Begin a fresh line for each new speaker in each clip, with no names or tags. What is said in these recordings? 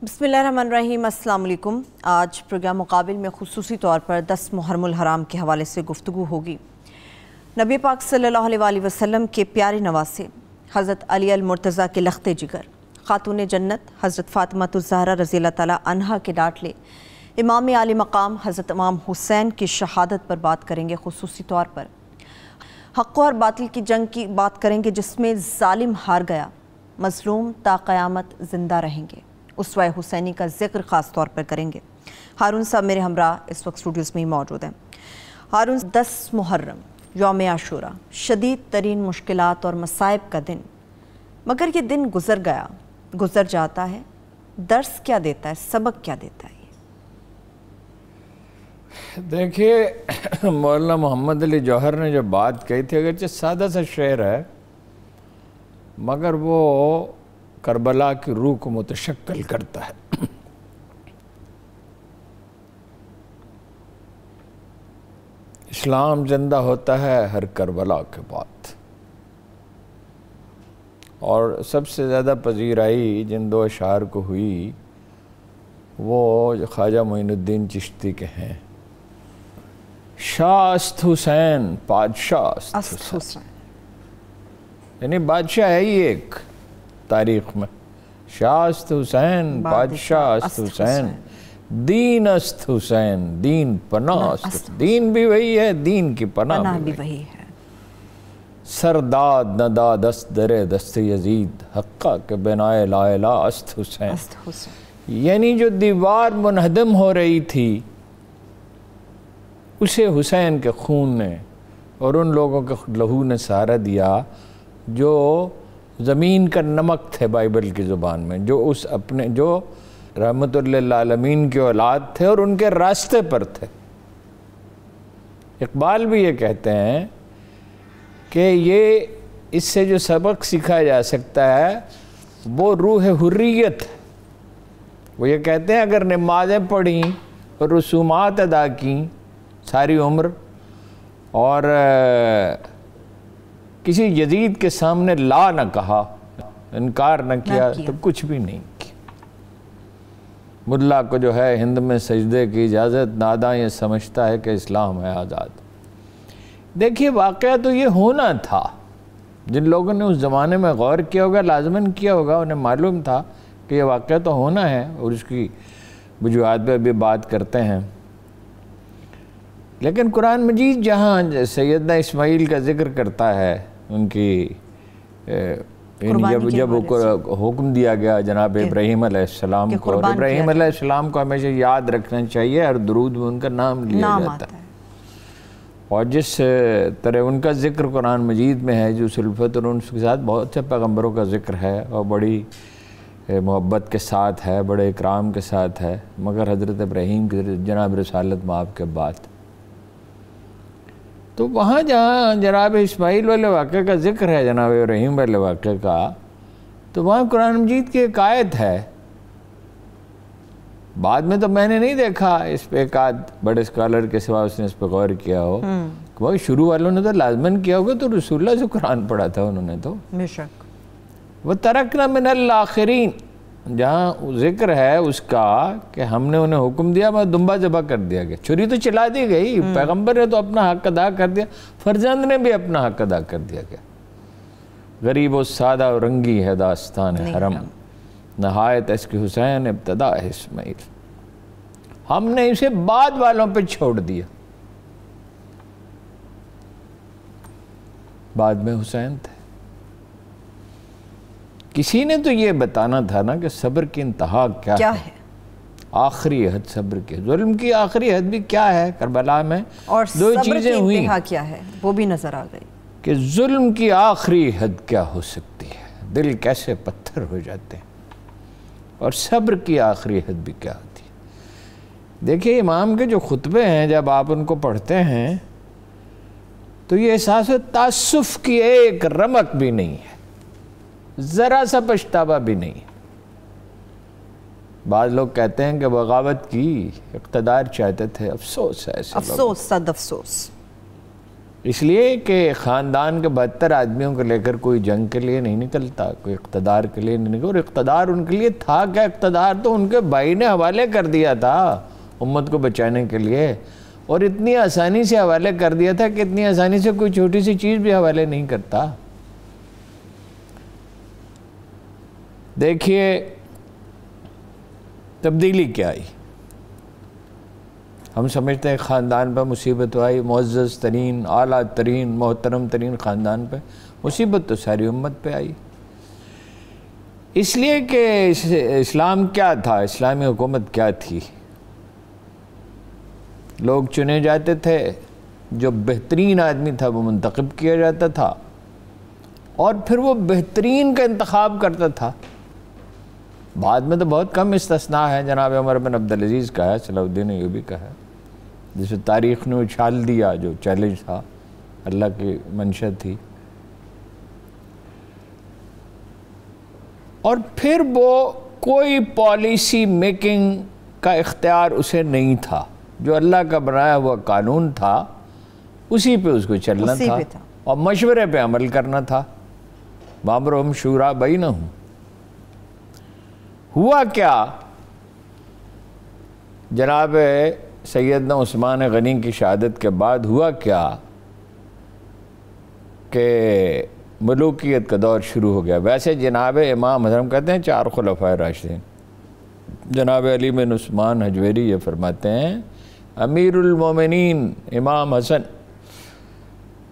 بسم اللہ الرحمن الرحیم، السلام علیکم۔ آج پروگرام مقابل میں خصوصی طور پر 10 محرم الحرام کے حوالے سے گفتگو ہوگی۔ نبی پاک صلی اللہ علیہ وآلہ وسلم کے پیارے نواسے حضرت علی المرتضیٰ کے لخت جگر، خاتون جنت حضرت فاطمہ الزہرا رضی اللہ تعالیٰ عنہا کے ڈاٹلے امام عالی مقام حضرت امام حسین کی شہادت پر بات کریں گے۔ خصوصی طور پر حق اور باطل کی جنگ کی بات کریں گے، جس میں ظالم ہار گیا، مظلوم تا قیامت زندہ رہیں گے۔ اسوہ حسینی کا ذکر خاص طور پر کریں گے۔ ہارون صاحب میرے ہمراہ اس وقت اسٹوڈیوز میں ہی موجود ہیں۔ ہارون، 10 محرم یوم عاشوراء، شدید ترین مشکلات اور مصائب کا دن، مگر یہ دن گزر جاتا ہے، درس کیا دیتا ہے، سبق کیا دیتا ہے؟
دیکھیے، مولانا محمد علی جوہر نے جو بات کہی تھی، اگرچہ سادہ سا شعر ہے مگر وہ کربلا کی روح کو متشکل کرتا ہے۔ اسلام زندہ ہوتا ہے ہر کربلا کے بعد، اور سب سے زیادہ پذیرائی جن 2 اشعار کو ہوئی وہ خواجہ معین الدین چشتی کے ہیں۔ شاہ است حسین بادشاہ است حسین، یعنی بادشاہ ہے ہی ایک تاریخ میں، شاہ است حسین بادشاہ است حسین، دین است حسین دین پناہ است، دین بھی وہی ہے، دین کی پناہ بھی وہی ہے۔ سرداد نداد است در دست یزید، حقہ کے بنائے لا الہ است حسین۔ یعنی جو دیوار منہدم ہو رہی تھی اسے حسین کے خون نے اور ان لوگوں کے لہو نے سہارا دیا جو زمین کا نمک تھے بائبل کی زبان میں، جو رحمت للعالمین کے اولاد تھے اور ان کے راستے پر تھے۔ اقبال بھی یہ کہتے ہیں کہ اس سے جو سبق سیکھا جا سکتا ہے وہ روح حریت ہے۔ وہ یہ کہتے ہیں اگر نمازیں پڑھیں اور رسومات ادا کیں ساری عمر اور کسی یزید کے سامنے لا نہ کہا، انکار نہ کیا تو کچھ بھی نہیں کیا۔ ملا کو جو ہے ہند میں سجدے کی اجازت، ناداں یہ سمجھتا ہے کہ اسلام ہے آزاد۔ دیکھیے، واقعہ تو یہ ہونا تھا۔ جن لوگوں نے اس زمانے میں غور کیا ہوگا، لازماً کیا ہوگا، انہیں معلوم تھا کہ یہ واقعہ تو ہونا ہے، اور اس کی وجوہات پہ بھی بات کرتے ہیں۔ لیکن قرآن مجید جہاں سیدنا اسماعیل کا ذکر کرتا ہے، ان کی جب حکم دیا گیا جناب ابراہیم علیہ السلام کو، اور ابراہیم علیہ السلام کو ہمیشہ یاد رکھنا چاہیے، اور درود میں ان کا نام لیا جاتا ہے، اور جس طرح ان کا ذکر قرآن مجید میں ہے، جو الفت اور انس کے ساتھ بہت سے پیغمبروں کا ذکر ہے، اور بڑی محبت کے ساتھ ہے، بڑے اکرام کے ساتھ ہے، مگر حضرت ابراہیم کی جناب رسالت مآب کے بعد، تو وہاں جہاں جناب اسماعیل والے واقعے کا ذکر ہے، جناب ابراہیم والے واقعے کا، تو وہاں قرآن مجید کی ایک آیت ہے۔ بعد میں تو میں نے نہیں دیکھا اس پہ ایک آدھ بڑے اسکالر کے سوا اس نے اس پہ غور کیا ہو، وہ شروع والوں نے تو لازماً کیا ہوگا، تو رسول اللہ سے قرآن پڑھا تھا انہوں نے تو۔ بے شک۔ وَتَرَكْنَا مِنَ الْآخِرِينَ، جہاں ذکر ہے اس کا کہ ہم نے انہیں حکم دیا، میں دمبا ذبح کر دیا گیا، چھری تو چلا دی گئی، پیغمبر نے تو اپنا حق ادا کر دیا، فرزند نے بھی اپنا حق ادا کر دیا گیا۔ غریب و سادہ و رنگی ہے داستان حرم، نہایت اس کی حسین ابتدا ہے اسماعیل۔ ہم نے اسے بعد والوں پہ چھوڑ دیا، بعد میں حسین تھے۔ کسی نے تو یہ بتانا تھا نا کہ صبر کی انتہا کیا ہے، آخری حد صبر کی، ظلم کی آخری حد بھی کیا ہے کربلا میں،
اور
2 چیزیں ہوئی،
انتہا کیا ہے وہ بھی نظر آ گئی،
کہ ظلم کی آخری حد کیا ہو سکتی ہے، دل کیسے پتھر ہو جاتے ہیں، اور صبر کی آخری حد بھی کیا ہوتی ہے۔ دیکھیے، امام کے جو خطبے ہیں جب آپ ان کو پڑھتے ہیں تو یہ احساس تعسف کی ایک رمق بھی نہیں ہے، ذرا سا پچھتاوا بھی نہیں۔ بعض لوگ کہتے ہیں کہ بغاوت کی، اقتدار چاہتے تھے، افسوس ہے ایسے لوگ،
افسوس، صد افسوس۔
اس لیے کہ خاندان کے 72 آدمیوں کو لے کر کوئی جنگ کے لیے نہیں نکلتا، کوئی اقتدار کے لیے نہیں نکلتا، اور اقتدار ان کے لیے تھا کیا؟ اقتدار تو ان کے بھائی نے حوالے کر دیا تھا امت کو بچانے کے لیے، اور اتنی آسانی سے حوالے کر دیا تھا کہ اتنی آسانی سے کوئی چھوٹی سی چیز بھی حوالے نہیں کرتا۔ دیکھیے تبدیلی کیا آئی۔ ہم سمجھتے ہیں خاندان پہ مصیبت آئی، معزز ترین، اعلیٰ ترین، محترم ترین خاندان پہ مصیبت تو ساری امت پہ آئی، اس لیے کہ اسلام کیا تھا، اسلامی حکومت کیا تھی؟ لوگ چنے جاتے تھے، جو بہترین آدمی تھا وہ منتخب کیا جاتا تھا، اور پھر وہ بہترین کا انتخاب کرتا تھا۔ بعد میں تو بہت کم استثناء ہے، جناب عمر بن عبدالعزیز کا ہے، صلاح الدین ایوبی کا ہے، جسے تاریخ نے اچھال دیا، جو چیلنج تھا، اللہ کی منشا تھی۔ اور پھر وہ کوئی پالیسی میکنگ کا اختیار اسے نہیں تھا، جو اللہ کا بنایا ہوا قانون تھا اسی پہ اس کو چلنا تھا اور مشورے پہ عمل کرنا تھا۔ وَأَمْرُهُمْ شُورَىٰ بَيْنَهُمْ۔ ہوا کیا؟ جناب سیدنا عثمان غنی کی شہادت کے بعد ہوا کیا کہ ملوکیت کا دور شروع ہو گیا۔ ویسے جناب امام حضرت کہتے ہیں 4 خلفائے راشدین، جناب علی بن عثمان حجویری یہ فرماتے ہیں امیر المومنین امام حسن،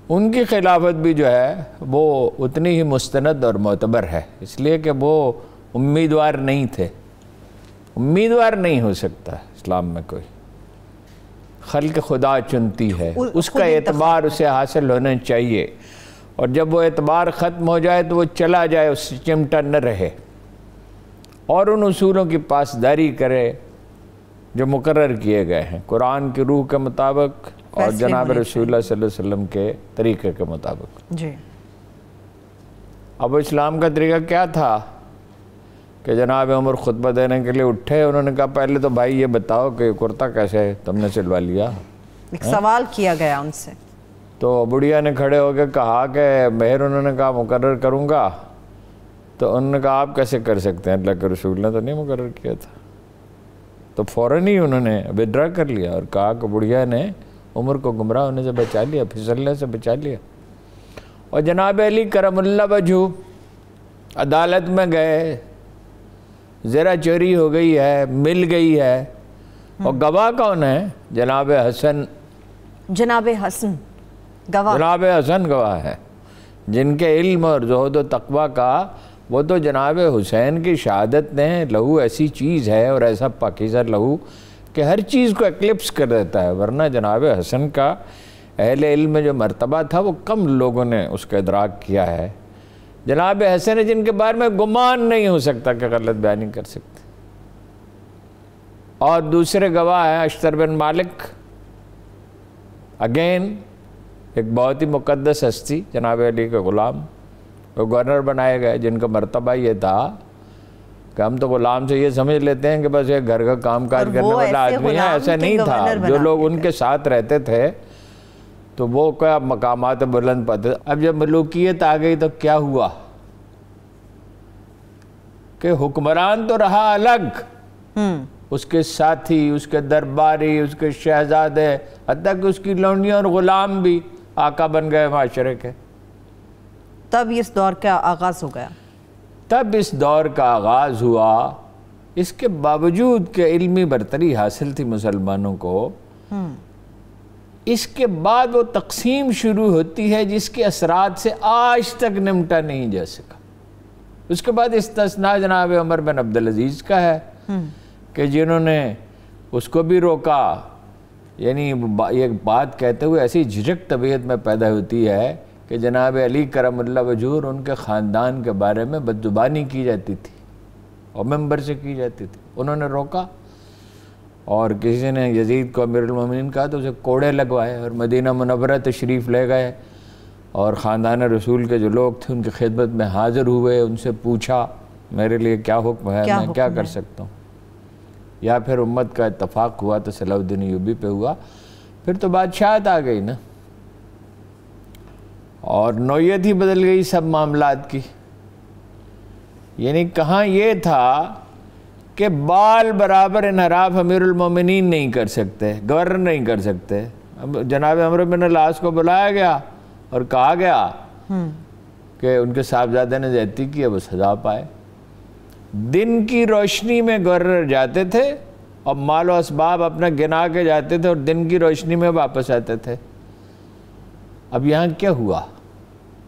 ان کی خلافت بھی جو ہے وہ اتنی ہی مستند اور معتبر ہے، اس لیے کہ وہ امیدوار نہیں تھے۔ امیدوار نہیں ہو سکتا اسلام میں کوئی، خلق خدا چنتی ہے، اس کا اعتبار اسے حاصل ہونا چاہیے، اور جب وہ اعتبار ختم ہو جائے تو وہ چلا جائے، اس سے چمٹا نہ رہے، اور ان اصولوں کی پاسداری کرے جو مقرر کیے گئے ہیں قرآن کی روح کے مطابق اور جناب رسول اللہ صلی اللہ علیہ وسلم کے طریقے کے مطابق۔
جی
اب اسلام کا طریقہ کیا تھا کہ جناب عمر خطبہ دینے کے لیے اٹھے، انہوں نے کہا پہلے تو بھائی یہ بتاؤ کہ کرتا کیسے تم نے سلوا لیا؟
ایک سوال کیا گیا ان سے،
تو بڑھیا نے کھڑے ہو کے کہا کہ مہر، انہوں نے کہا مقرر کروں گا، تو انہوں نے کہا آپ کیسے کر سکتے ہیں، اللہ کے رسول نے تو نہیں مقرر کیا تھا۔ تو فوراً ہی انہوں نے ودرا کر لیا اور کہا کہ بڑھیا نے عمر کو گمراہ ہونے سے بچا لیا، پھسلنے سے بچا لیا۔ اور جناب علی کرم اللہ وجہ عدالت میں گئے، زرہ چوری ہو گئی ہے، مل گئی ہے، اور گواہ کون ہے؟ جناب حسن،
جناب حسن گواہ،
جناب حسن گواہ ہے، جن کے علم اور زہد و تقوی کا، وہ تو جناب حسین کی شہادت نے، لہو ایسی چیز ہے اور ایسا پاکیزہ لہو کہ ہر چیز کو ایکلپس کر دیتا ہے، ورنہ جناب حسن کا اہل علم میں جو مرتبہ تھا وہ کم لوگوں نے اس کا ادراک کیا ہے۔ جناب حسن جن کے بارے میں گمان نہیں ہو سکتا کہ غلط بیانی کر سکتے۔ اور دوسرے گواہ ہیں اشتر بن مالک، اگین ایک بہت ہی مقدس ہستی، جناب علی کے غلام، وہ گورنر بنائے گئے، جن کا مرتبہ یہ تھا کہ ہم تو غلام سے یہ سمجھ لیتے ہیں کہ بس ایک گھر کا کام کاج کرنے والا آدمی ہے، ایسا نہیں تھا۔ جو لوگ ان کے ساتھ رہتے تھے تو وہ کیا مقامات بلند پاتے۔ اب جب ملوکیت آ گئی تو کیا ہوا کہ حکمران تو رہا الگ، اس کے ساتھی، اس کے درباری، اس کے شہزادے، حتیٰ کہ اس کی لونڈیاں اور غلام بھی آقا بن گئے معاشرے کے۔
تب اس دور کا آغاز ہو گیا۔
تب اس دور کا آغاز ہوا، اس کے باوجود کہ علمی برتری حاصل تھی مسلمانوں کو، اس کے بعد وہ تقسیم شروع ہوتی ہے جس کے اثرات سے آج تک نمٹا نہیں جا سکا۔ اس کے بعد استثناء جناب عمر بن عبدالعزیز کا ہے کہ جنہوں نے اس کو بھی روکا، یعنی یہ بات کہتے ہوئے ایسی جھجک طبیعت میں پیدا ہوتی ہے کہ جناب علی کرم اللہ وجہ ان کے خاندان کے بارے میں بدزبانی کی جاتی تھی اور ممبر سے کی جاتی تھی، انہوں نے روکا، اور کسی نے یزید کو امیر المومنین کہا تو اسے کوڑے لگوائے اور مدینہ منورہ تشریف لے گئے، اور خاندان رسول کے جو لوگ تھے ان کی خدمت میں حاضر ہوئے، ان سے پوچھا میرے لیے کیا حکم ہے، میں کیا کر سکتا ہوں۔ یا پھر امت کا اتفاق ہوا تو صلاح الدین ایوبی پہ ہوا، پھر تو بادشاہت آ گئی نا۔ اور نوعیت ہی بدل گئی سب معاملات کی. یعنی کہاں یہ تھا کہ بال برابر انحراف امیر المومنین نہیں کر سکتے, گورنر نہیں کر سکتے. جناب عمرو بن العاص کو بلایا گیا اور کہا گیا کہ ان کے صاحبزادے نے زیادتی کی, اب وہ سزا پائے. دن کی روشنی میں گورنر جاتے تھے اور مال و اسباب اپنا گنا کے جاتے تھے اور دن کی روشنی میں واپس آتے تھے. اب یہاں کیا ہوا؟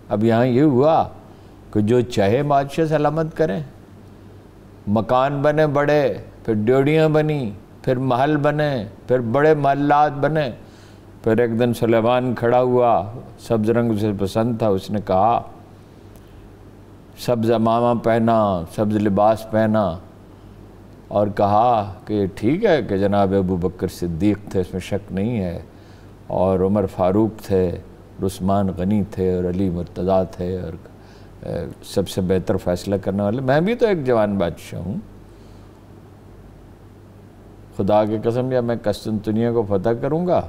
اب یہاں یہ ہوا کہ جو چاہے بادشاہ سلامت کریں. مکان بنے بڑے, پھر ڈیوڑیاں بنی, پھر محل بنے, پھر بڑے محلات بنے. پھر ایک دن سلیمان کھڑا ہوا, سبز رنگ اسے پسند تھا, اس نے کہا, سبز عمامہ پہنا, سبز لباس پہنا اور کہا کہ یہ ٹھیک ہے کہ جناب ابو بکر صدیق تھے, اس میں شک نہیں ہے, اور عمر فاروق تھے, اور عثمان غنی تھے, اور علی مرتضیٰ تھے, اور سب سے بہتر فیصلہ کرنے والے میں بھی تو ایک جوان بادشاہ ہوں. خدا کی قسم, یا میں قسطنطنیہ کو فتح کروں گا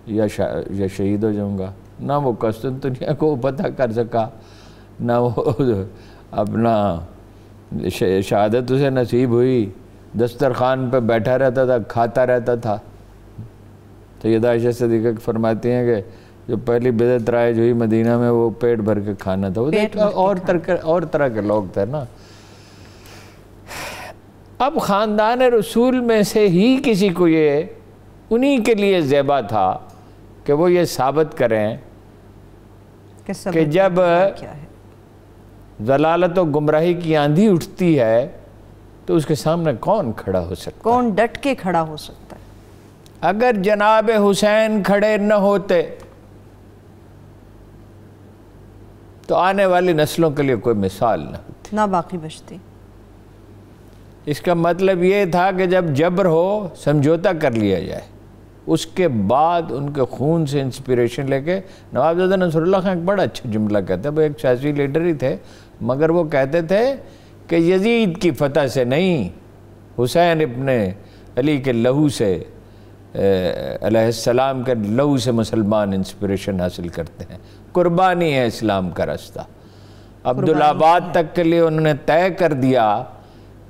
یا شہید ہو جاؤں گا. نہ وہ قسطنطنیہ کو فتح کر سکا, نہ وہ اپنا شہادت اسے نصیب ہوئی. دسترخوان پہ بیٹھا رہتا تھا, کھاتا رہتا تھا. سیدہ عائشہ صدیقہ فرماتی ہیں کہ جو پہلی بدعت رائج ہوئی مدینہ میں وہ پیٹ بھر کے کھانا تھا. وہ اور طرح کے لوگ تھے نا. اب خاندان رسول میں سے ہی کسی کو یہ انہی کے لیے زیبا تھا کہ وہ یہ ثابت کریں کہ جب ضلالت و گمراہی کی آندھی اٹھتی ہے تو اس کے سامنے کون کھڑا ہو سکتا ہے,
کون ڈٹ کے کھڑا ہو سکتا ہے.
اگر جناب حسین کھڑے نہ ہوتے تو آنے والی نسلوں کے لیے کوئی مثال نہ ہوتی,
نہ باقی بچتی.
اس کا مطلب یہ تھا کہ جب جبر ہو سمجھوتا کر لیا جائے. اس کے بعد ان کے خون سے انسپیریشن لے کے نوابزادہ نصر اللہ خان ایک بڑا اچھا جملہ کہتے ہیں. وہ ایک سیاسی لیڈر ہی تھے, مگر وہ کہتے تھے کہ یزید کی فتح سے نہیں, حسین ابن علی کے لہو سے, علیہ السلام کے لہو سے مسلمان انسپیریشن حاصل کرتے ہیں. قربانی ہے اسلام کا راستہ. عبدالآباد تک کے لیے انہوں نے طے کر دیا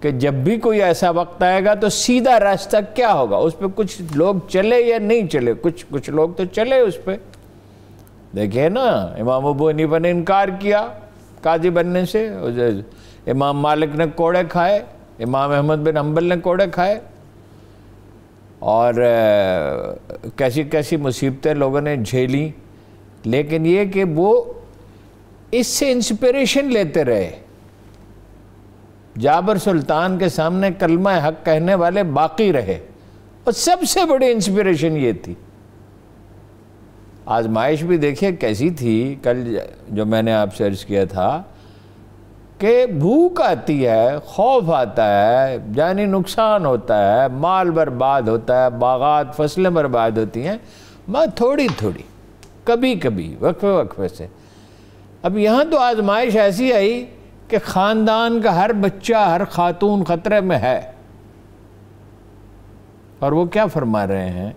کہ جب بھی کوئی ایسا وقت آئے گا تو سیدھا راستہ کیا ہوگا, اس پہ کچھ لوگ چلے یا نہیں چلے. کچھ لوگ تو چلے اس پہ. دیکھیں نا, امام ابو حنیفہ نے انکار کیا قاضی بننے سے, امام مالک نے کوڑے کھائے, امام احمد بن حنبل نے کوڑے کھائے, اور کیسی کیسی مصیبتیں لوگوں نے جھیلی. لیکن یہ کہ وہ اس سے انسپیریشن لیتے رہے. جابر سلطان کے سامنے کلمہ حق کہنے والے باقی رہے, اور سب سے بڑی انسپیریشن یہ تھی. آزمائش بھی دیکھیے کیسی تھی. کل جو میں نے آپ سے عرض کیا تھا کہ بھوک آتی ہے, خوف آتا ہے, جانی نقصان ہوتا ہے, مال برباد ہوتا ہے, باغات فصلیں برباد ہوتی ہیں, ماں تھوڑی تھوڑی کبھی کبھی وقفے وقفے سے. اب یہاں تو آزمائش ایسی آئی کہ خاندان کا ہر بچہ, ہر خاتون خطرے میں ہے. اور وہ کیا فرما رہے ہیں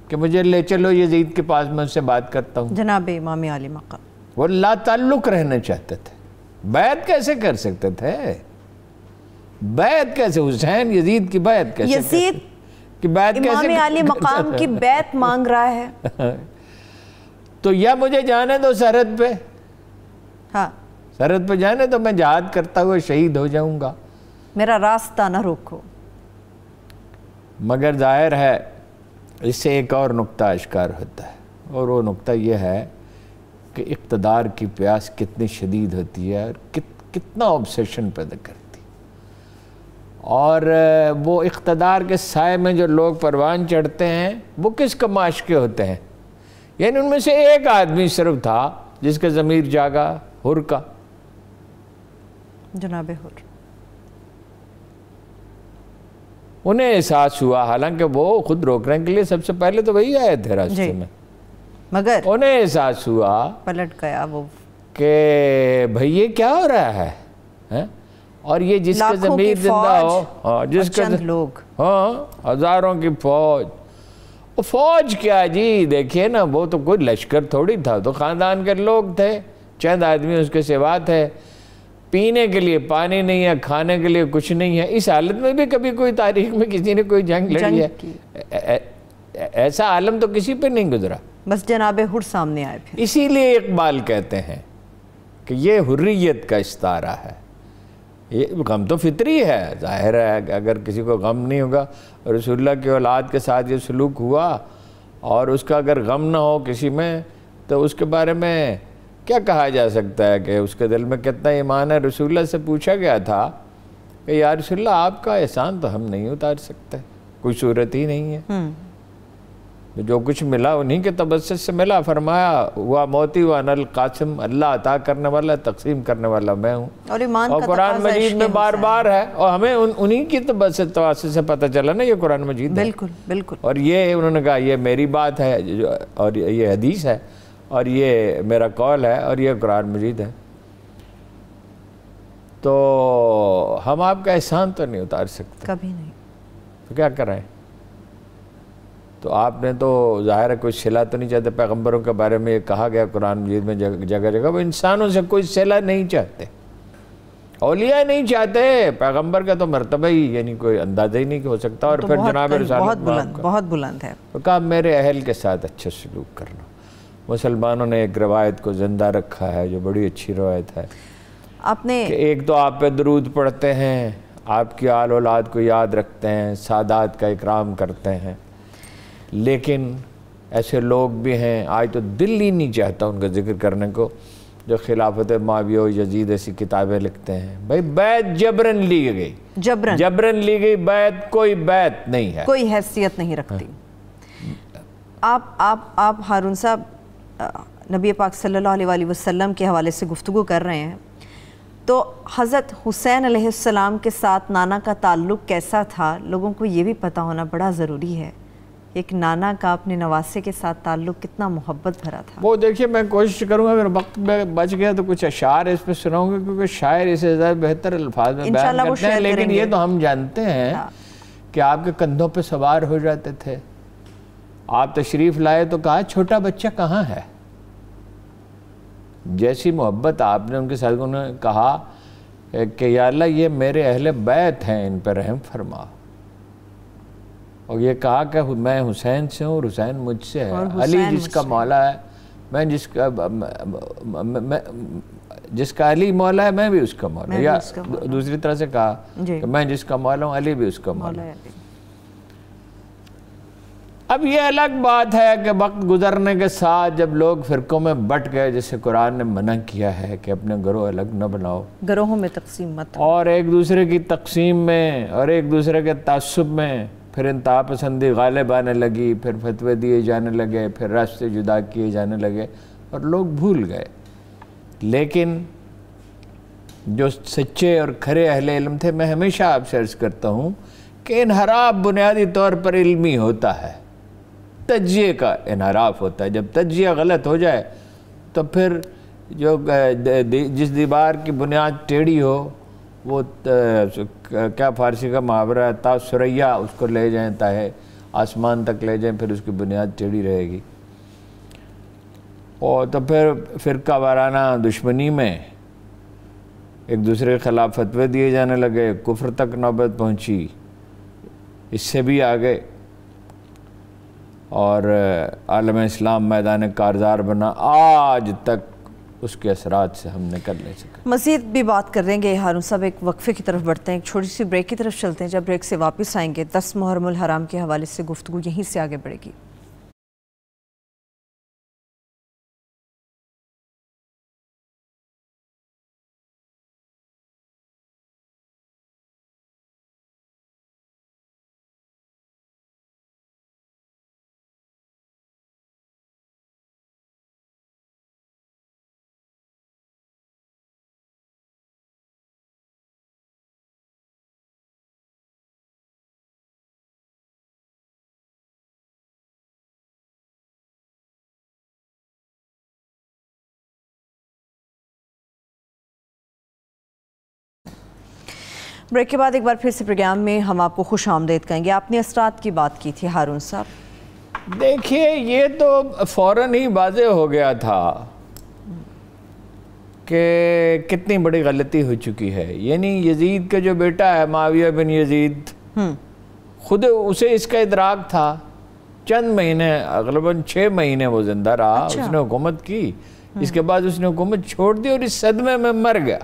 کہ مجھے لے چلو یزید کے پاس, میں اس سے بات کرتا ہوں.
جناب امام عالی مقام
وہ لا تعلق رہنا چاہتے تھے. بیعت کیسے کر سکتے تھے؟ بیعت کیسے؟ حسین یزید کی بیعت کیسے؟
یزید
کی بیعت کیسے؟
امام عالی مقام کی بیعت مانگ رہا ہے.
تو یا مجھے جانے دو سرحد پہ,
ہاں
سرحد پہ جانے تو میں جہاد کرتا ہوا شہید ہو جاؤں گا,
میرا راستہ نہ روکو.
مگر ظاہر ہے اس سے ایک اور نقطہ اشکار ہوتا ہے, اور وہ نقطہ یہ ہے کہ اقتدار کی پیاس کتنی شدید ہوتی ہے اور کتنا آبسیشن پیدا کرتی. اور وہ اقتدار کے سائے میں جو لوگ پروان چڑھتے ہیں وہ کس کماش کے ہوتے ہیں؟ یعنی ان میں سے ایک آدمی صرف تھا جس کا ضمیر جاگا, حر کا.
جناب حر.
انہیں احساس ہوا, حالانکہ وہ خود روکنے کے لیے سب سے پہلے تو وہی آئے تھے راستے میں,
مگر
انہیں احساس ہوا,
پلٹ گیا وہ,
کہ بھئی یہ کیا ہو رہا ہے, اور یہ جس کا ضمیر زندہ ہو, جس کا
چند لوگ,
ہاں ہزاروں کی فوج, فوج کیا جی، دیکھیے نا، وہ تو کوئی لشکر تھوڑی تھا، تو خاندان کے لوگ تھے، چند آدمی اس کے سوا تھے، پینے کے لیے پانی نہیں ہے، کھانے کے لیے کچھ نہیں ہے۔ اس حالت میں بھی کبھی کوئی تاریخ میں کسی نے کوئی جنگ لڑی ہے؟ ایسا عالم تو کسی پہ نہیں گزرا،
بس جناب حر سامنے آئے پھر۔
اسی لیے اقبال کہتے ہیں کہ یہ حریت کا استعارہ ہے۔ یہ غم تو فطری ہے، ظاہر ہے کہ اگر کسی کو غم نہیں ہوگا، رسول اللہ کی اولاد کے ساتھ یہ سلوک ہوا اور اس کا اگر غم نہ ہو کسی میں، تو اس کے بارے میں کیا کہا جا سکتا ہے کہ اس کے دل میں کتنا ایمان ہے؟ رسول اللہ سے پوچھا گیا تھا کہ یا رسول اللہ آپ کا احسان تو ہم نہیں اتار سکتے، کوئی صورت ہی نہیں ہے، جو کچھ ملا انہی کے تبسط سے ملا۔ فرمایا ہوا موتی وانا القاسم، اللہ عطا کرنے والا، تقسیم کرنے والا میں ہوں۔ اور قرآن مجید میں بار بار ہے، اور ہمیں انہی کی تبسط تواسط سے پتہ چلا نا یہ قرآن مجید ہے۔
بالکل بالکل۔
اور یہ انہوں نے کہا یہ میری بات ہے، اور یہ حدیث ہے، اور یہ میرا قول ہے، اور یہ قرآن مجید ہے۔ تو ہم آپ کا احسان تو نہیں اتار سکتے،
کبھی نہیں،
تو کیا کر رہے ہیں؟ تو آپ نے تو ظاہر ہے کوئی صلہ تو نہیں چاہتے۔ پیغمبروں کے بارے میں یہ کہا گیا قرآن مجید میں جگہ جگہ، وہ انسانوں سے کوئی صلہ نہیں چاہتے، اولیاء نہیں چاہتے، پیغمبر کا تو مرتبہ ہی یعنی کوئی اندازہ ہی نہیں ہو سکتا۔ اور پھر جناب رسالت
بہت بلند ہے۔
تو کہا میرے اہل کے ساتھ اچھا سلوک کرنا۔ مسلمانوں نے ایک روایت کو زندہ رکھا ہے جو بڑی اچھی روایت ہے،
آپ نے
کہ ایک تو آپ پہ درود پڑھتے ہیں، آپ کی آل اولاد کو یاد رکھتے ہیں، سادات کا اکرام کرتے ہیں، لیکن ایسے لوگ بھی ہیں آج تو دل ہی نہیں چاہتا ان کا ذکر کرنے کو، جو خلافت معاویہ و یزید ایسی کتابیں لکھتے ہیں۔ بھائی بیعت جبرن لی گئی، جبرن لی گئی بیعت، کوئی بیعت نہیں ہے،
کوئی حیثیت نہیں رکھتی۔ آپ ہارون صاحب نبی پاک صلی اللہ علیہ وسلم کے حوالے سے گفتگو کر رہے ہیں، تو حضرت حسین علیہ السلام کے ساتھ نانا کا تعلق کیسا تھا؟ لوگوں کو یہ بھی پتہ ہونا بڑا ضروری ہے، ایک نانا کا اپنے نواسے کے ساتھ تعلق کتنا محبت بھرا تھا۔
وہ دیکھیے میں کوشش کروں گا، اگر وقت میں بچ گیا تو کچھ اشعار اس پہ سناؤں گا، کیونکہ شاعر اسے زیادہ بہتر الفاظ میں بیان کرتے ہیں، لیکن یہ تو ہم جانتے ہیں کہ آپ کے کندھوں پہ سوار ہو جاتے تھے، آپ تشریف لائے تو کہا چھوٹا بچہ کہاں ہے؟ جیسی محبت آپ نے ان کے ساتھ، انہوں نے کہا کہ یا اللہ یہ میرے اہل بیت ہیں، ان پہ رحم فرما، اور یہ کہا کہ میں حسین سے ہوں اور حسین مجھ سے ہے، علی جس کا مولا ہے، میں جس کا علی مولا ہے میں بھی اس کا مولا، یا دوسری طرح سے کہا کہ میں جس کا مولا ہوں علی بھی اس کا مولا ہے۔ اب یہ الگ بات ہے کہ وقت گزرنے کے ساتھ جب لوگ فرقوں میں بٹ گئے، جسے قرآن نے منع کیا ہے کہ اپنے گروہ الگ نہ بناؤ،
گروہوں میں تقسیم مت،
اور ایک دوسرے کی تقسیم میں اور ایک دوسرے کے تعصب میں پھر انتہا پسندی غالب آنے لگی، پھر فتوے دیے جانے لگے، پھر راستے جدا کیے جانے لگے، اور لوگ بھول گئے۔ لیکن جو سچے اور کھرے اہل علم تھے، میں ہمیشہ آپ سے عرض کرتا ہوں کہ انحراف بنیادی طور پر علمی ہوتا ہے، تجزیے کا انحراف ہوتا ہے۔ جب تجزیہ غلط ہو جائے تو پھر جو جس دیوار کی بنیاد ٹیڑھی ہو، وہ کیا فارسی کا محاورہ ہے، تا سریا، اس کو لے جائیں تاہے آسمان تک لے جائیں، پھر اس کی بنیاد ٹیڑھی رہے گی۔ اور تو پھر فرقہ وارانہ دشمنی میں ایک دوسرے کے خلاف فتوے دیے جانے لگے، کفر تک نوبت پہنچی، اس سے بھی آگے، اور عالم اسلام میدان کارزار بنا، آج تک اس کے اثرات سے ہم نکل نہیں سکے۔
مزید بھی بات کر رہیں گے ہارون صاحب، ایک وقفے کی طرف بڑھتے ہیں، ایک چھوٹی سی بریک کی طرف چلتے ہیں۔ جب بریک سے واپس آئیں گے 10 محرم الحرام کے حوالے سے گفتگو یہیں سے آگے بڑھے گی۔ بریک کے بعد ایک بار پھر سے پروگرام میں ہم آپ کو خوش آمدید کہیں گے۔ آپ نے اثرات کی بات کی تھی ہارون صاحب،
دیکھیے یہ تو فوراً ہی واضح ہو گیا تھا کہ کتنی بڑی غلطی ہو چکی ہے. یعنی یزید کا جو بیٹا ہے معاویہ بن یزید، خود اسے اس کا ادراک تھا. چند مہینے، غالباً 6 مہینے وہ زندہ رہا. اس نے حکومت کی، اس کے بعد اس نے حکومت چھوڑ دی اور اس صدمے میں مر گیا.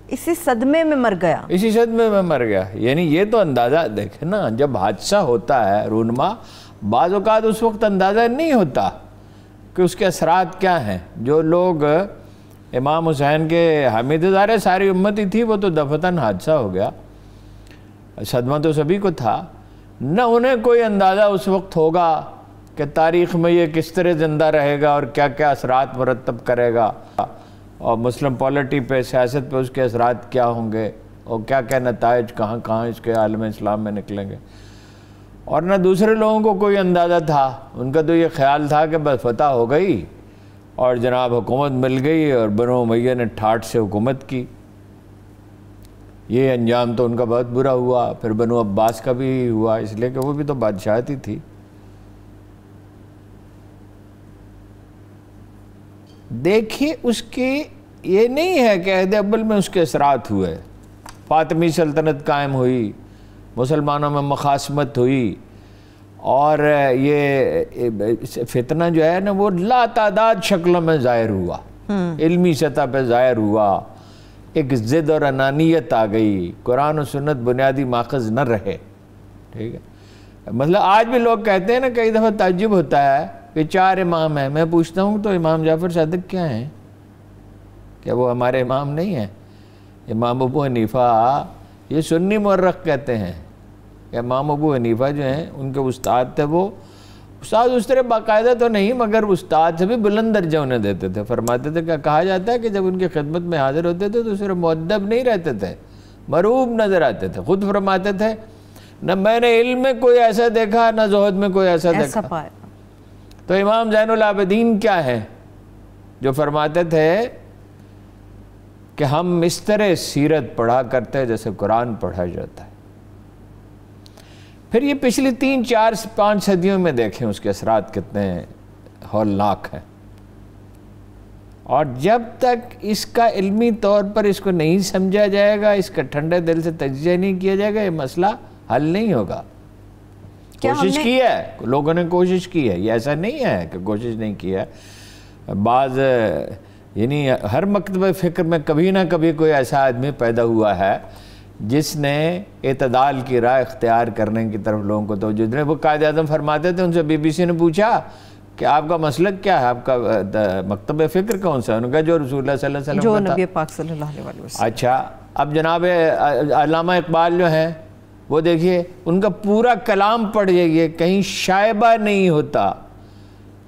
اسی صدمے میں مر گیا؟ اسی
صدمے میں مر گیا. یعنی یہ تو اندازہ دیکھیں نا، جب حادثہ ہوتا ہے رونما، بعض اوقات اس وقت اندازہ نہیں ہوتا کہ اس کے اثرات کیا ہیں. جو لوگ امام حسین کے حامی تھے، ظاہر ساری امت ہی تھی، وہ تو دفتن حادثہ ہو گیا، صدمہ تو سبھی کو تھا. نہ انہیں کوئی اندازہ اس وقت ہوگا کہ تاریخ میں یہ کس طرح زندہ رہے گا اور کیا کیا اثرات مرتب کرے گا، اور مسلم پالیٹی پہ، سیاست پہ اس کے اثرات کیا ہوں گے، اور کیا کیا نتائج کہاں کہاں اس کے عالم اسلام میں نکلیں گے. اور نہ دوسرے لوگوں کو کوئی اندازہ تھا. ان کا تو یہ خیال تھا کہ بس فتح ہو گئی اور جناب حکومت مل گئی اور بنو امیہ نے ٹھاٹھ سے حکومت کی. یہ انجام تو ان کا بہت برا ہوا. پھر بنو عباس کا بھی ہوا، اس لیے کہ وہ بھی تو بادشاہت ہی تھی. دیکھیے اس کی یہ نہیں ہے کہ عہد اول میں اس کے اثرات ہوئے. فاطمی سلطنت قائم ہوئی، مسلمانوں میں مخاصمت ہوئی، اور یہ فتنہ جو ہے نا وہ لا تعداد شکلوں میں ظاہر ہوا. علمی سطح پہ ظاہر ہوا. ایک ضد اور انانیت آ گئی. قرآن و سنت بنیادی ماخذ نہ رہے. ٹھیک ہے، مطلب آج بھی لوگ کہتے ہیں نا، کئی دفعہ تعجب ہوتا ہے کہ 4 امام ہیں. میں پوچھتا ہوں تو امام جعفر صادق کیا ہیں؟ کیا وہ ہمارے امام نہیں ہیں؟ امام ابو حنیفہ، یہ سنی مورخ کہتے ہیں کہ امام ابو حنیفہ جو ہیں ان کے استاد تھے. وہ استاد اس طرح باقاعدہ تو نہیں، مگر استاد سے بھی بلند درجہ انہیں دیتے تھے. فرماتے تھے کہ کہا جاتا ہے کہ جب ان کی خدمت میں حاضر ہوتے تھے تو صرف مؤدب نہیں رہتے تھے، مروب نظر آتے تھے. خود فرماتے تھے نہ میں نے علم میں کوئی ایسا دیکھا، نہ زہد میں کوئی ایسا دیکھا. تو امام زین العابدین کیا ہے جو فرماتے تھے کہ ہم اس طرح سیرت پڑھا کرتے جیسے قرآن پڑھا جاتا ہے. پھر یہ پچھلی 3 4 5 صدیوں میں دیکھیں اس کے اثرات کتنے ہولناک ہیں. اور جب تک اس کا علمی طور پر اس کو نہیں سمجھا جائے گا، اس کا ٹھنڈے دل سے تجزیہ نہیں کیا جائے گا، یہ مسئلہ حل نہیں ہوگا. کوشش کی ہے لوگوں نے، کوشش کی ہے. یہ ایسا نہیں ہے کہ کوشش نہیں کی ہے. بعض یعنی ہر مکتبہ فکر میں کبھی نہ کبھی کوئی ایسا آدمی پیدا ہوا ہے جس نے اعتدال کی راہ اختیار کرنے کی طرف لوگوں کو توجہ دی. وہ قائد اعظم فرماتے تھے، ان سے BBC نے پوچھا کہ آپ کا مسلک کیا ہے، آپ کا مکتبہ فکر کون سا ہے؟ انہوں نے کہا جو رسول اللہ صلی اللہ علیہ وسلم
جو نبی پاک صلی اللہ علیہ وسلم.
اچھا، اب جناب علامہ اقبال جو ہیں وہ دیکھیے ان کا پورا کلام پڑھ جائیے، کہیں شائبہ نہیں ہوتا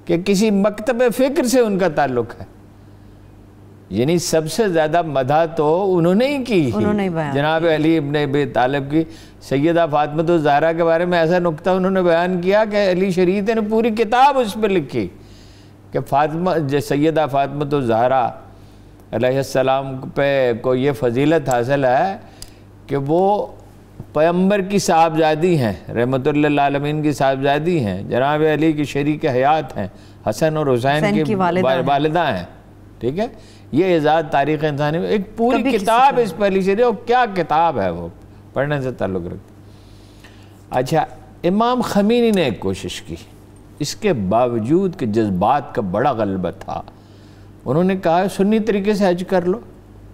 کہ کسی مکتبہ فکر سے ان کا تعلق ہے. یعنی سب سے زیادہ مدح تو انہوں نے ہی کی. جناب علی ابن ابی طالب کی سیدہ فاطمہ الزہرا کے بارے میں ایسا نکتہ انہوں نے بیان کیا کہ علی شریعت نے پوری کتاب اس پہ لکھی کہ سیدہ فاطمہ الزہرا علیہ السلام پہ کو یہ فضیلت حاصل ہے کہ وہ پیغمبر کی صاحبزادی ہیں، رحمت اللہ للعالمین کی صاحبزادی ہیں، جناب علی کی شریک حیات ہیں، حسن اور حسین کی والدہ ہیں. ٹھیک ہے، یہ اعزاز تاریخ انسانی میں ایک پوری کتاب اس پہلی شریعت. اور کیا کتاب ہے، وہ پڑھنے سے تعلق رکھتی. اچھا، امام خمینی نے ایک کوشش کی، اس کے باوجود کہ جذبات کا بڑا غلبہ تھا. انہوں نے کہا سنی طریقے سے حج کر لو،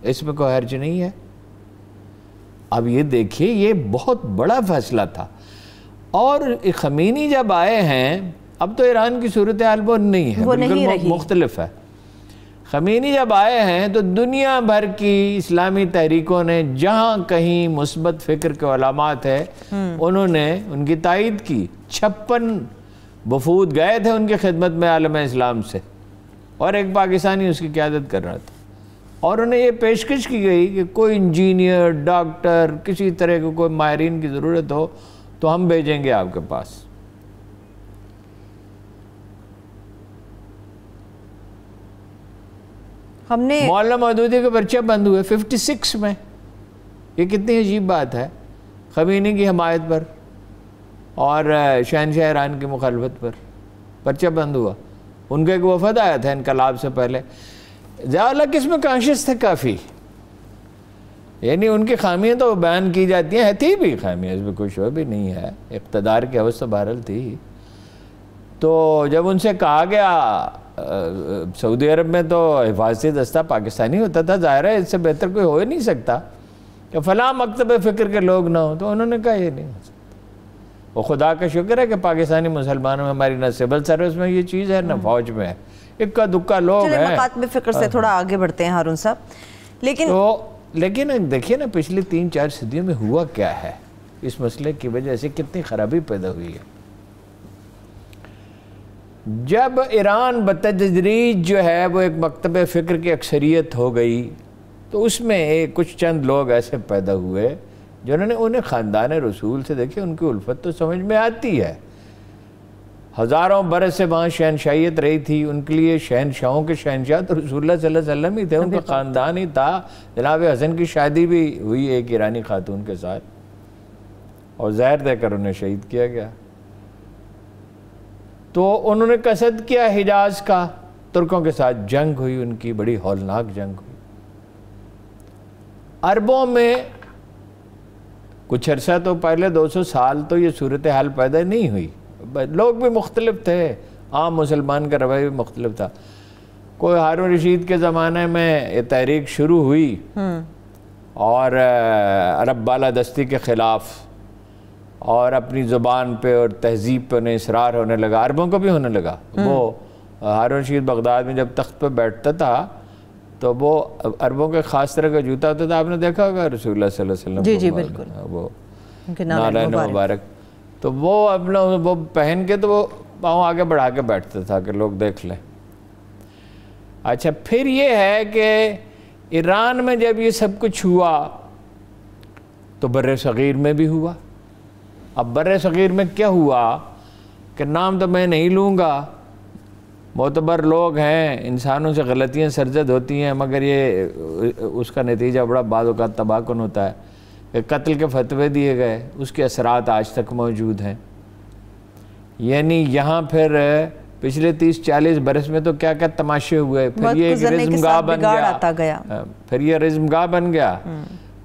اس میں کوئی حرج نہیں ہے. اب یہ دیکھیے یہ بہت بڑا فیصلہ تھا. اور خمینی جب آئے ہیں، اب تو ایران کی صورتحال وہ نہیں ہے، بالکل مختلف ہے. خمینی جب آئے ہیں تو دنیا بھر کی اسلامی تحریکوں نے جہاں کہیں مثبت فکر کے علامات ہیں انہوں نے ان کی تائید کی. 56 وفود گئے تھے ان کی خدمت میں عالم اسلام سے، اور ایک پاکستانی اس کی قیادت کر رہا تھا. اور انہیں یہ پیشکش کی گئی کہ کوئی انجینئر، ڈاکٹر، کسی طرح کے کوئی ماہرین کی ضرورت ہو تو ہم بھیجیں گے آپ کے پاس.
ہم نے
مولانا مودودی کے پرچے بند ہوئے 56 میں. یہ کتنی عجیب بات ہے خمینی کی حمایت پر. اور شہنشاہ ایران کی مخالفت پر پرچہ بند ہوا. ان کا ایک وفد آیا تھا انقلاب سے پہلے. ضیاء الحق اس میں کانشیس تھے کافی, یعنی ان کی خامیاں تو بیان کی جاتی ہیں, تھی بھی خامیاں, اس میں کوئی شبہ بھی نہیں ہے, اقتدار کی حوث تو بہرحال تھی. تو جب ان سے کہا گیا, سعودی عرب میں تو حفاظتی دستہ پاکستانی ہوتا تھا, ظاہر ہے اس سے بہتر کوئی ہو ہی نہیں سکتا کہ فلاں مکتب فکر کے لوگ نہ ہوں, تو انہوں نے کہا یہ نہیں ہو سکتا. وہ خدا کا شکر ہے کہ پاکستانی مسلمانوں میں ہماری نہ سول سروس میں یہ چیز ہے نہ فوج میں ہے, اکا دکا لوگ ہیں.
مکاتب فکر سے تھوڑا آگے بڑھتے ہیں ہارون صاحب.
لیکن دیکھیے نا پچھلی 3-4 صدیوں میں ہوا کیا ہے, اس مسئلے کی وجہ سے کتنی خرابی پیدا ہوئی ہے. جب ایران بتدریج جو ہے وہ ایک مکتب فکر کی اکثریت ہو گئی, تو اس میں کچھ چند لوگ ایسے پیدا ہوئے جنہوں نے انہیں خاندان رسول سے دیکھے, ان کی الفت تو سمجھ میں آتی ہے. ہزاروں برس سے وہاں شہنشاہیت رہی تھی, ان کے لیے شہنشاہوں کے شہنشاہ تو رسول اللہ صلی اللہ علیہ وسلم ہی تھے, ان کا خاندان ہی تھا. جناب حسن کی شادی بھی ہوئی ایک ایرانی خاتون کے ساتھ, اور زہر دے کر انہیں شہید کیا گیا. تو انہوں نے قصد کیا حجاز کا, ترکوں کے ساتھ جنگ ہوئی, ان کی بڑی ہولناک جنگ ہوئی. عربوں میں کچھ عرصہ تو پہلے 200 سال تو یہ صورتحال پیدا نہیں ہوئی, لوگ بھی مختلف تھے, عام مسلمان کا رویہ بھی مختلف تھا. کوئی ہارون رشید کے زمانے میں یہ تحریک شروع ہوئی اور عرب بالادستی کے خلاف, اور اپنی زبان پہ اور تہذیب پہ انہیں اصرار ہونے لگا, عربوں کو بھی ہونے لگا. وہ ہارون رشید بغداد میں جب تخت پہ بیٹھتا تھا تو وہ عربوں کے خاص طرح کا جوتا ہوتا تھا, آپ نے دیکھا ہوگا رسول اللہ صلی اللہ علیہ وسلم.
جی بالکل,
وہ نالین مبارک, تو وہ اپنا وہ پہن کے تو وہ پاؤں آگے بڑھا کے بیٹھتا تھا کہ لوگ دیکھ لیں. اچھا, پھر یہ ہے کہ ایران میں جب یہ سب کچھ ہوا تو بر صغیر میں بھی ہوا. اب بر صغیر میں کیا ہوا کہ نام تو میں نہیں لوں گا, معتبر لوگ ہیں, انسانوں سے غلطیاں سرزد ہوتی ہیں, مگر یہ اس کا نتیجہ بڑا بعض اوقات تباہ کن ہوتا ہے کہ قتل کے فتوے دیے گئے, اس کے اثرات آج تک موجود ہیں. یعنی یہاں پھر پچھلے 30-40 برس میں تو کیا کیا تماشے ہوئے. پھر یہ ایک رزم گاہ بن گیا, پھر یہ رزم گاہ بن گیا.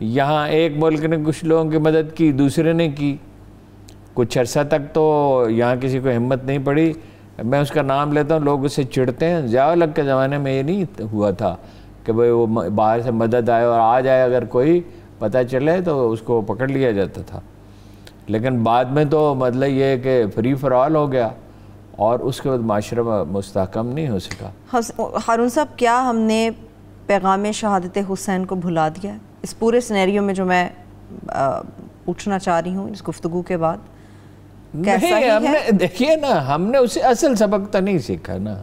یہاں ایک ملک نے کچھ لوگوں کی مدد کی, دوسرے نے کی. کچھ عرصہ تک تو یہاں کسی کو ہمت نہیں پڑی, میں اس کا نام لیتا ہوں, لوگ اس سے چڑھتے ہیں. ضیاء الحق کے زمانے میں یہ نہیں ہوا تھا کہ بھئی وہ باہر سے مدد آئے اور آ جائے, اگر کوئی پتہ چلے تو اس کو پکڑ لیا جاتا تھا. لیکن بعد میں تو مطلب یہ کہ فری فار آل ہو گیا, اور اس کے بعد معاشرہ مستحکم نہیں ہو سکا.
ہارون صاحب, کیا ہم نے پیغام شہادت حسین کو بھلا دیا ہے اس پورے سینیریو میں جو میں پوچھنا چاہ رہی ہوں اس گفتگو کے بعد؟
نہیں, ہم نے دیکھیے نا, ہم نے اسے اصل سبق تو نہیں سیکھا نا.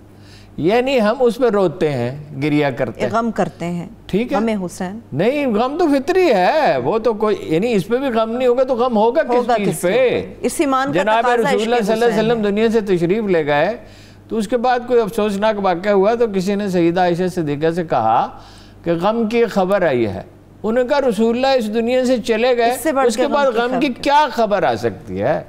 یعنی ہم اس پہ روتے ہیں, گریہ کرتے ہیں,
غم کرتے ہیں.
ٹھیک ہے,
غم حسین
نہیں, غم تو فطری ہے, وہ تو کوئی, یعنی اس پہ بھی غم نہیں ہوگا تو غم ہوگا کس چیز پہ؟
اس ایمان کا
جناب رسول اللہ صلی اللہ علیہ وسلم دنیا سے تشریف لے گئے تو اس کے بعد کوئی افسوسناک واقعہ ہوا تو کسی نے سیدہ عائشہ صدیقہ سے کہا کہ غم کی خبر آئی ہے. انہوں نے کہا رسول اللہ اس دنیا سے چلے گئے, اس کے بعد غم کی کیا خبر آ سکتی ہے؟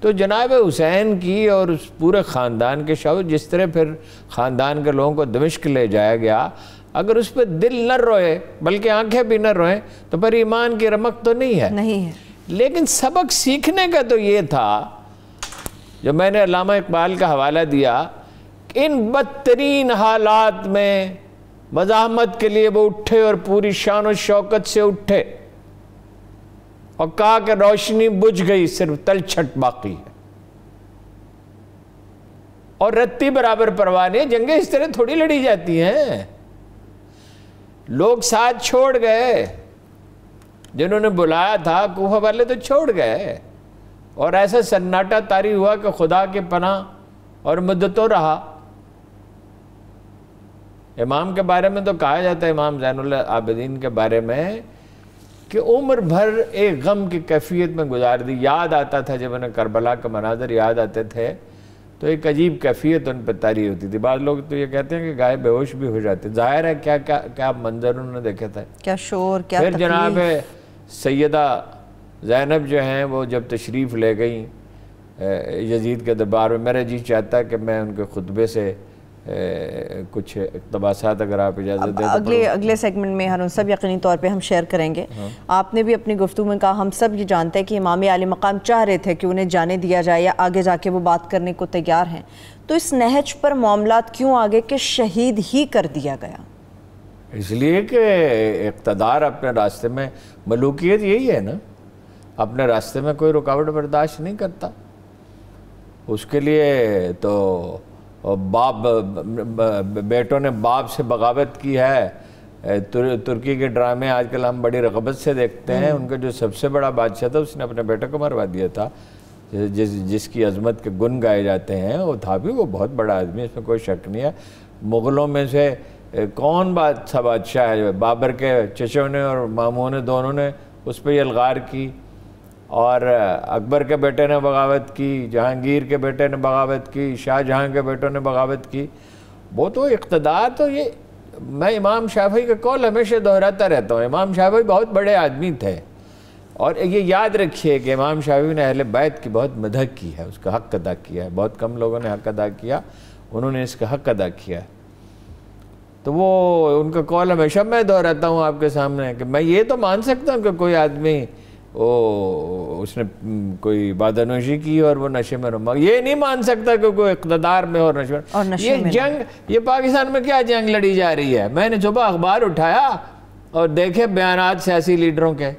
تو جناب حسین کی اور اس پورے خاندان کے شو, جس طرح پھر خاندان کے لوگوں کو دمشق لے جایا گیا, اگر اس پہ دل نہ روئے بلکہ آنکھیں بھی نہ روئیں تو پھر ایمان کی رمق تو نہیں ہے. لیکن سبق سیکھنے کا تو یہ تھا, جو میں نے علامہ اقبال کا حوالہ دیا, ان بدترین حالات میں مزاحمت کے لیے وہ اٹھے اور پوری شان و شوکت سے اٹھے اور کہا کہ روشنی بجھ گئی, صرف تلچھٹ باقی ہے. اور رتی برابر پرواہ نہیں, جنگیں اس طرح تھوڑی لڑی جاتی ہیں. لوگ ساتھ چھوڑ گئے, جنہوں نے بلایا تھا کوفہ والے تو چھوڑ گئے, اور ایسا سناٹا طاری ہوا کہ خدا کے پناہ اور مدتوں رہا. امام کے بارے میں تو کہا جاتا ہے, امام زین العابدین کے بارے میں, کہ عمر بھر ایک غم کی کیفیت میں گزار دی. یاد آتا تھا جب انہیں کربلا کا مناظر یاد آتے تھے تو ایک عجیب کیفیت ان پہ طاری ہوتی تھی. بعض لوگ تو یہ کہتے ہیں کہ گائے بے ہوش بھی ہو جاتے. ظاہر ہے کیا منظر انہوں نے دیکھا تھا,
کیا شور, کیا
پھر جناب سیدہ زینب جو ہیں وہ جب تشریف لے گئیں یزید کے دربار میں. میرا جی چاہتا ہے کہ میں ان کے خطبے سے کچھ اقتباسات اگر آپ اجازت دیں.
اگلے سیگمنٹ میں ہارون صاحب یقینی طور پہ ہم شیئر کریں گے. آپ نے بھی اپنی گفتگو میں کہا ہم سب یہ جانتے ہیں کہ امام عالی مقام چاہ رہے تھے کہ انہیں جانے دیا جائے یا آگے جا کے وہ بات کرنے کو تیار ہیں, تو اس نہج پر معاملات کیوں آگے کہ شہید ہی کر دیا گیا؟
اس لیے کہ اقتدار اپنے راستے میں, ملوکیت یہی ہے نا, اپنے راستے میں کوئی رکاوٹ برداشت نہیں کرتا. اس کے لیے تو باپ بیٹوں نے باپ سے بغاوت کی ہے. ترکی کے ڈرامے آج کل ہم بڑی رغبت سے دیکھتے ہیں. ان کا جو سب سے بڑا بادشاہ تھا اس نے اپنے بیٹے کو مروا دیا تھا, جس کی عظمت کے گن گائے جاتے ہیں. وہ تھا بھی وہ بہت بڑا آدمی, اس میں کوئی شک نہیں ہے. مغلوں میں سے کون سا بادشاہ ہے؟ بابر کے چچوں نے اور ماموں نے دونوں نے اس پہ الغار کی, اور اکبر کے بیٹے نے بغاوت کی, جہانگیر کے بیٹے نے بغاوت کی, شاہ جہاں کے بیٹوں نے بغاوت کی. وہ تو اقتدار تو یہ, میں امام شافعی کا قول ہمیشہ دہراتا رہتا ہوں. امام شافعی بہت بڑے آدمی تھے, اور یہ یاد رکھیے کہ امام شافعی نے اہل بیت کی بہت مدح کی ہے, اس کا حق ادا کیا ہے. بہت کم لوگوں نے حق ادا کیا, انہوں نے اس کا حق ادا کیا. تو وہ ان کا قول ہمیشہ میں دہراتا ہوں آپ کے سامنے کہ میں یہ تو مان سکتا ہوں کہ کوئی آدمی اس نے کوئی بادنوشی کی اور وہ نشے میں رما, یہ نہیں مان سکتا کہ کوئی اقتدار میں اور نشے میں. یہ جنگ, یہ پاکستان میں کیا جنگ لڑی جا رہی ہے؟ میں نے صبح اخبار اٹھایا اور دیکھے بیانات سیاسی لیڈروں کے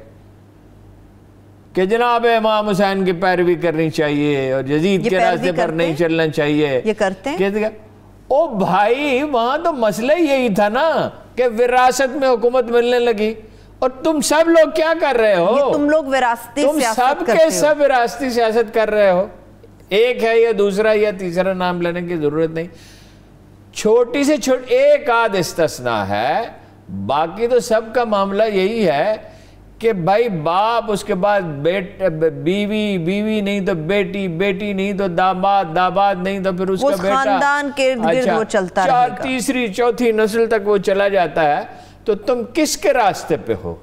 کہ جناب امام حسین کی پیروی کرنی چاہیے اور یزید کے راستے پر نہیں چلنا چاہیے.
یہ کرتے ہیں؟
او بھائی, وہاں تو مسئلہ یہی تھا نا کہ وراثت میں حکومت ملنے لگی, اور تم سب لوگ کیا کر رہے ہو؟
تم لوگ وراثتی سیاست
سب کے سب وراثتی سیاست کر رہے ہو. ایک ہے یا دوسرا یا تیسرا نام لینے کی ضرورت نہیں. چھوٹی سے چھوٹی ایک آدھ استثناء ہے, باقی تو سب کا معاملہ یہی ہے کہ بھائی باپ, اس کے بعد بیوی, بیوی نہیں تو بیٹی, بیٹی نہیں تو داماد, داماد نہیں تو پھر اس کا بیٹا,
خاندان کے ارد گرد وہ چلتا رہے گا.
تیسری چوتھی نسل تک وہ چلا جاتا ہے. تو تم کس کے راستے پہ ہو؟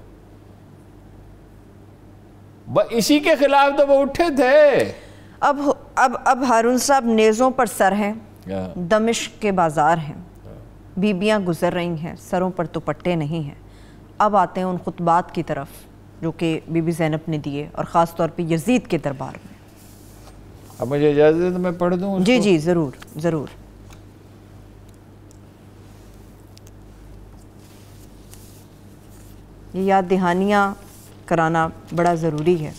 اسی کے خلاف تو وہ اٹھے تھے.
اب ہارون صاحب نیزوں پر سر ہیں, دمشق کے بازار ہیں, بیبیاں گزر رہی ہیں, سروں پر دوپٹے نہیں ہیں. اب آتے ہیں ان خطبات کی طرف جو کہ بی بی زینب نے دیے, اور خاص طور پہ یزید کے دربار میں.
اب مجھے اجازت ہے تو میں پڑھ دوں؟
جی جی ضرور ضرور. یہ یاد دہانیاں کرانا بڑا ضروری ہے.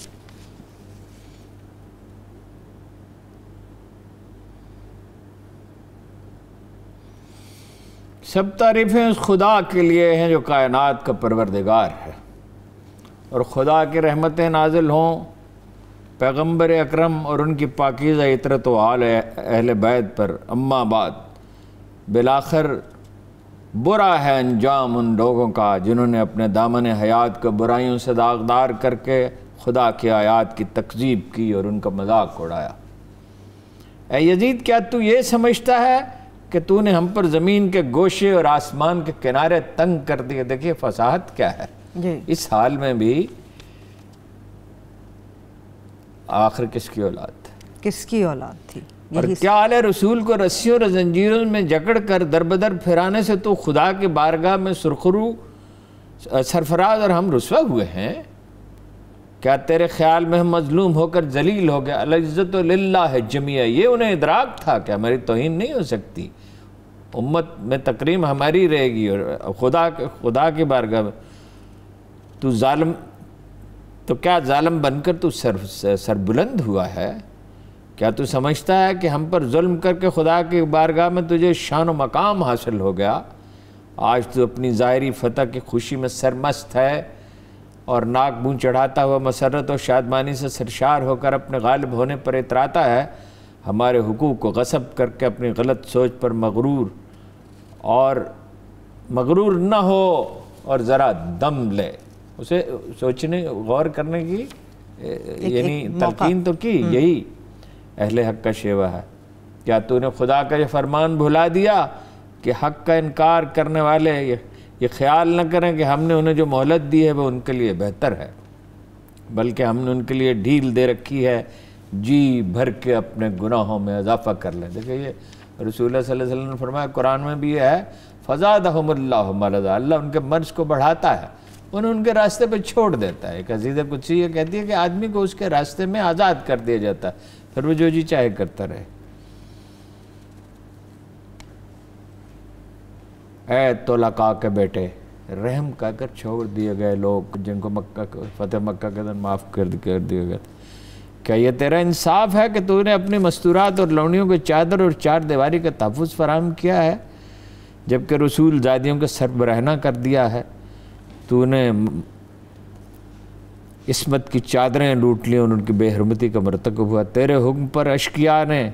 سب تعریفیں اس خدا کے لیے ہیں جو کائنات کا پروردگار ہے, اور خدا کی رحمتیں نازل ہوں پیغمبر اکرم اور ان کی پاکیزہ عطرت و آل اہل بیت پر. اما بعد, بالآخر برا ہے انجام ان لوگوں کا جنہوں نے اپنے دامن حیات کو برائیوں سے داغدار کر کے خدا کی آیات کی تکذیب کی اور ان کا مذاق اڑایا. اے یزید, کیا تو یہ سمجھتا ہے کہ تو نے ہم پر زمین کے گوشے اور آسمان کے کنارے تنگ کر دیے؟ دیکھیے فصاحت کیا ہے
جی.
اس حال میں بھی آخر کس کی اولاد تھی؟
کس کی اولاد تھی؟
اور کیا آل رسول کو رسیوں اور زنجیروں میں جکڑ کر دربدر پھرانے سے تو خدا کی بارگاہ میں سرخرو سرفراز اور ہم رسوا ہوئے ہیں؟ کیا تیرے خیال میں ہم مظلوم ہو کر ذلیل ہو گئے؟ العزت للہ جمیعہ, یہ انہیں ادراک تھا کہ ہماری توہین نہیں ہو سکتی, امت میں تکریم ہماری رہے گی, اور خدا کی بارگاہ میں تو ظالم, تو کیا ظالم بن کر تو سربلند ہوا ہے؟ کیا تو سمجھتا ہے کہ ہم پر ظلم کر کے خدا کی بارگاہ میں تجھے شان و مقام حاصل ہو گیا؟ آج تو اپنی ظاہری فتح کی خوشی میں سرمست ہے اور ناک منہ چڑھاتا ہوا مسرت و شادمانی سے سرشار ہو کر اپنے غالب ہونے پر اتراتا ہے. ہمارے حقوق کو غصب کر کے اپنی غلط سوچ پر مغرور نہ ہو اور ذرا دم لے. اسے سوچنے غور کرنے کی یعنی تلقین تو کی, یہی اہل حق کا شیوہ ہے. کیا تو نے خدا کا یہ فرمان بھلا دیا کہ حق کا انکار کرنے والے یہ خیال نہ کریں کہ ہم نے انہیں جو مہلت دی ہے وہ ان کے لیے بہتر ہے, بلکہ ہم نے ان کے لیے ڈھیل دے رکھی ہے جی بھر کے اپنے گناہوں میں اضافہ کر لیں. دیکھیں یہ رسول اللہ صلی اللہ علیہ وسلم نے فرمایا, قرآن میں بھی یہ ہے, فزادہم اللہ مرضا, اللہ ان کے مرض کو بڑھاتا ہے, انہیں ان کے راستے پہ چھوڑ دیتا ہے. ایک حدیث قدسی یہ کہتی ہے کہ آدمی کو اس کے راستے میں آزاد کر دیا جاتا ہے, پھر وہ جو جی چاہے کرتا رہے. اے طلقاء کے بیٹے, رحم کر کر چھوڑ دیے گئے لوگ جن کو فتح مکہ کے دن معاف کر دیا گیا, کیا یہ تیرا انصاف ہے کہ تو نے اپنی مستورات اور لونیوں کے چادر اور چار دیواری کا تحفظ فراہم کیا ہے, جبکہ رسول زادیوں کے سر برہنہ کر دیا ہے؟ تو نے عصمت کی چادریں لوٹ لی اور ان کی بے حرمتی کا مرتکب ہوا. تیرے حکم پر اشقیاء نے,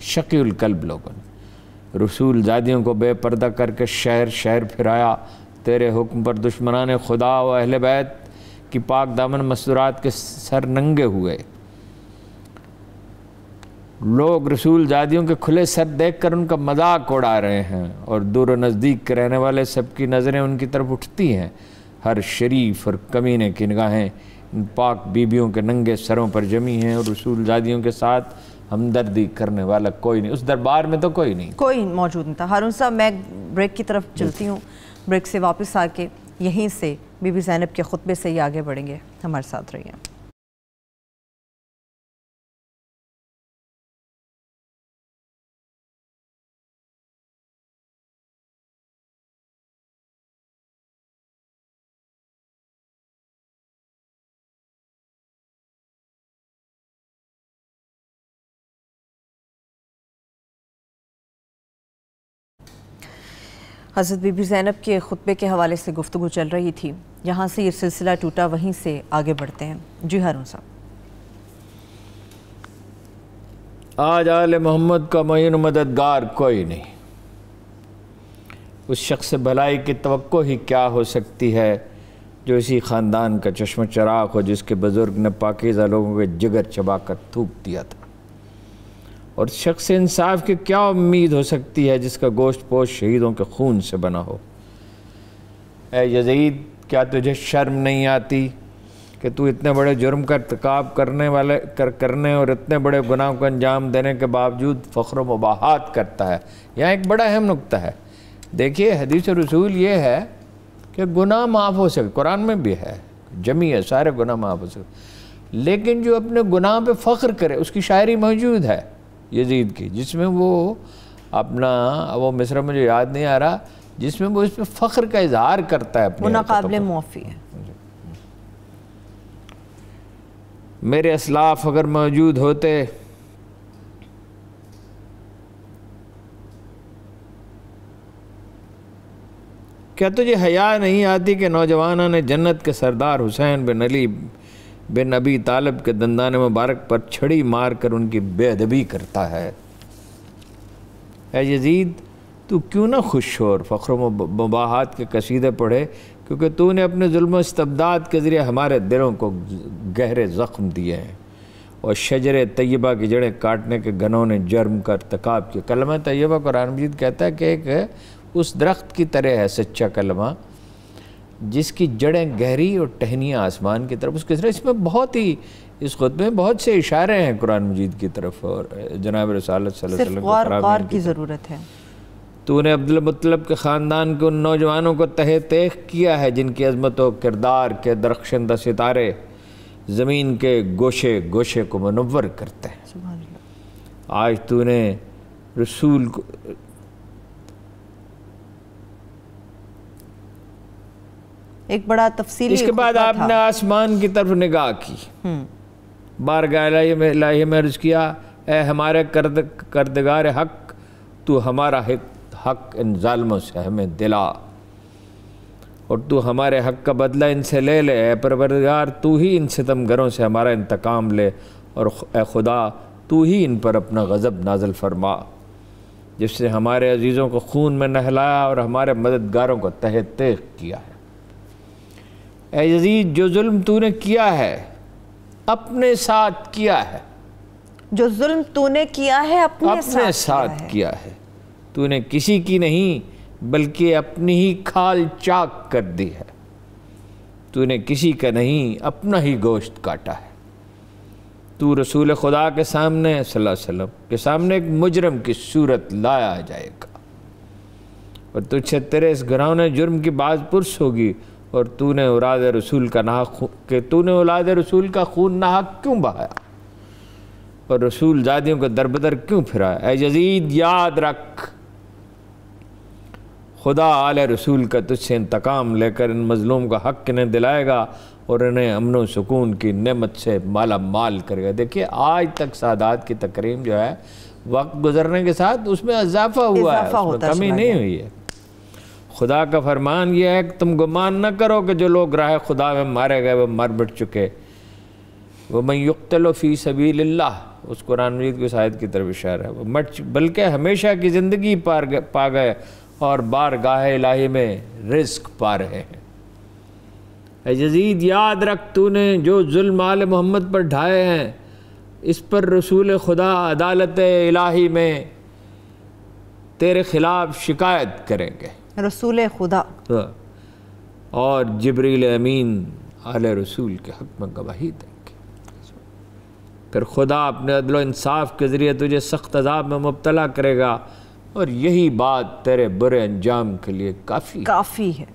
شقی القلب لوگوں نے, رسول زادیوں کو بے پردہ کر کے شہر شہر پھرایا. تیرے حکم پر دشمنان خدا و اہل بیت کی پاک دامن مستورات کے سر ننگے ہوئے. لوگ رسول زادیوں کے کھلے سر دیکھ کر ان کا مذاق اڑا رہے ہیں, اور دور و نزدیک کے رہنے والے سب کی نظریں ان کی طرف اٹھتی ہیں. ہر شریف اور کمینے کی نگاہیں ان پاک بیبیوں کے ننگے سروں پر جمی ہیں, اور رسول زادیوں کے ساتھ ہمدردی کرنے والا کوئی نہیں. اس دربار میں تو کوئی
موجود نہیں تھا. ہارون صاحب, میں بریک کی طرف چلتی ہوں, بریک سے واپس آ کے یہیں سے بی بی زینب کے خطبے سے ہی آگے بڑھیں گے. ہمارے ساتھ رہیے. حضرت بی بی زینب کے خطبے کے حوالے سے گفتگو چل رہی تھی, یہاں سے یہ سلسلہ ٹوٹا, وہیں سے آگے بڑھتے ہیں. جی ہارون صاحب.
آج آل محمد کا معین مددگار کوئی نہیں. اس شخص سے بھلائی کی توقع ہی کیا ہو سکتی ہے جو اسی خاندان کا چشم چراغ ہو, جس کے بزرگ نے پاکیزہ لوگوں کے جگر چبا کر تھوک دیا تھا. اور شخص انصاف کی کیا امید ہو سکتی ہے جس کا گوشت پوش شہیدوں کے خون سے بنا ہو. اے یزید, کیا تجھے شرم نہیں آتی کہ تو اتنے بڑے جرم کا ارتکاب کرنے اور اتنے بڑے گناہ کو انجام دینے کے باوجود فخر و مباحات کرتا ہے؟ یہاں ایک بڑا اہم نقطہ ہے. دیکھیے, حدیث رسول یہ ہے کہ گناہ معاف ہو سکے, قرآن میں بھی ہے, جمی ہے, سارے گناہ معاف ہو سکے, لیکن جو اپنے گناہ پہ فخر کرے, اس کی شاعری موجود ہے یزید کی, جس میں وہ اپنا, وہ مصرع مجھے یاد نہیں آ رہا, جس میں وہ اس پہ فخر کا اظہار کرتا ہے.
وہ ناقابل معافی ہے.
میرے اسلاف اگر موجود ہوتے کیا تجھے حیا نہیں آتی کہ نوجوانوں نے جنت کے سردار حسین بن علی بن ابی طالب کے دندان مبارک پر چھڑی مار کر ان کی بے ادبی کرتا ہے؟ اے یزید, تو کیوں نہ خوش ہو اور فخر و مباحات کے قصیدے پڑھے, کیونکہ تو نے اپنے ظلم و استبداد کے ذریعے ہمارے دلوں کو گہرے زخم دیے ہیں, اور شجر طیبہ کی جڑیں کاٹنے کے گنوں نے جرم کا ارتکاب کیا. کلمہ طیبہ قرآن مجید کہتا ہے کہ ایک اس درخت کی طرح ہے سچا کلمہ جس کی جڑیں گہری اور ٹہنیاں آسمان کی طرف. اس میں بہت ہی, اس خطبے میں بہت سے اشارے ہیں قرآن مجید کی طرف, اور جناب رسالت صلی اللہ علیہ وسلم
صرف غور کی ضرورت ہے.
تو نے عبدالمطلب کے خاندان کے ان نوجوانوں کو تہہ تیغ کیا ہے جن کی عظمت و کردار کے درخشندہ ستارے زمین کے گوشے گوشے کو منور کرتے ہیں.
سبحان اللہ.
آج تو نے رسول کو
ایک بڑا تفصیلی,
اس کے بعد آپ نے آسمان کی طرف نگاہ کی, بارگاہ الہی میں عرض کیا, اے ہمارے کردگار حق, تو ہمارا حق ان ظالموں سے ہمیں دلا, اور تو ہمارے حق کا بدلہ ان سے لے لے. اے پروردگار, تو ہی ان ستمگروں سے ہمارا انتقام لے, اور اے خدا, تو ہی ان پر اپنا غضب نازل فرما, جس سے ہمارے عزیزوں کو خون میں نہلایا اور ہمارے مددگاروں کو تہہ تیغ کیا ہے. اے یزید, جو ظلم تو نے کیا ہے اپنے ساتھ کیا ہے,
جو ظلم تو نے کیا ہے اپنے
ساتھ کیا ہے. تو نے کسی کی نہیں بلکہ اپنی ہی کھال چاک کر دی ہے. تو نے کسی کا نہیں اپنا ہی گوشت کاٹا ہے. تو رسول خدا کے سامنے صلی اللہ علیہ وسلم کے سامنے ایک مجرم کی صورت لایا جائے گا، اور تجھ سے تیرے اس گھرانے جرم کی باز پرس ہوگی، اور تو نے اولاد رسول کا خون ناحق کیوں بہایا اور رسول زادیوں کو دربدر کیوں پھرایا؟ اے یزید یاد رکھ، خدا آل رسول کا تجھ سے انتقام لے کر ان مظلوم کا حق انہیں دلائے گا اور انہیں امن و سکون کی نعمت سے مالا مال کرے گا۔ دیکھیے آج تک سادات کی تکریم جو ہے وقت گزرنے کے ساتھ اس میں اضافہ ہوا ہے، اس میں کمی نہیں ہوئی ہے۔ خدا کا فرمان یہ ہے کہ تم گمان نہ کرو کہ جو لوگ راہ خدا میں مارے گئے وہ مر مٹ چکے۔ وَمَن يُقْتَلُ فِي سَبِيلِ اللَّهِ، اس قرآن مجید کی آیت کی طرف اشارہ ہے، بلکہ ہمیشہ کی زندگی پا گئے اور بارگاہ الہی میں رزق پا رہے ہیں۔ اے یزید یاد رکھ، تو نے جو ظلم آل محمد پر ڈھائے ہیں اس پر رسول خدا عدالت الہی میں تیرے خلاف شکایت کریں گے، رسول خدا، اور جبریل امین آل رسول کے حق میں گواہی دیں گے۔ پھر خدا اپنے عدل و انصاف کے ذریعے تجھے سخت عذاب میں مبتلا کرے گا، اور یہی بات تیرے برے انجام کے لیے کافی ہے۔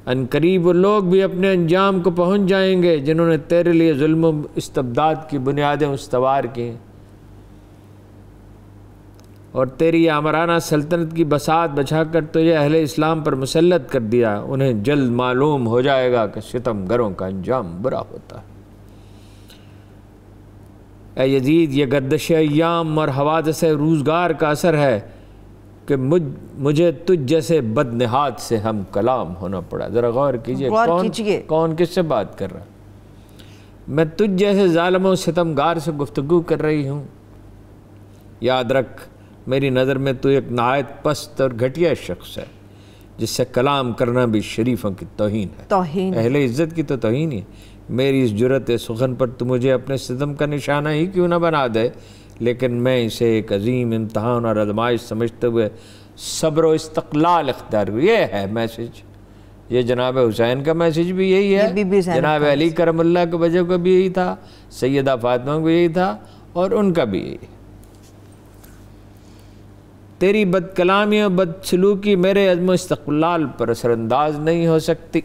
ان قریب وہ لوگ بھی اپنے انجام کو پہنچ جائیں گے جنہوں نے تیرے لیے ظلم و استبداد کی بنیادیں استوار کی اور تیری آمرانہ سلطنت کی بساط بچھا کر تجھے اہل اسلام پر مسلط کر دیا۔ انہیں جلد معلوم ہو جائے گا کہ ستم گروں کا انجام برا ہوتا ہے۔ اے یزید، یہ گردش ایام اور حوادث روزگار کا اثر ہے کہ مجھے تجھ جیسے بدنہاد سے ہم کلام ہونا پڑا۔ ذرا غور کیجئے کون کس سے بات کر رہا ہے؟ میں تجھ جیسے ظالم و ستمگار سے گفتگو کر رہی ہوں۔ یاد رکھ، میری نظر میں تو ایک نہایت پست اور گھٹیا شخص ہے جس سے کلام کرنا بھی شریفوں کی توہین ہے، اہل عزت کی تو توہین ہی ہے۔ میری اس جرت سخن پر تو مجھے اپنے ستم کا نشانہ ہی کیوں نہ بنا دے، لیکن میں اسے ایک عظیم امتحان اور آزمائش سمجھتے ہوئے صبر و استقلال اختیار ہوں۔ یہ ہے میسج، یہ جناب حسین کا میسج بھی یہی ہے، جناب علی کرم اللہ کے وجہ کو بھی یہی تھا، سیدہ فاطمہ کو یہی تھا، اور ان کا بھی یہی ہے۔ تیری بد کلامی اور بد سلوکی میرے عزم و استقلال پر اثر انداز نہیں ہو سکتی۔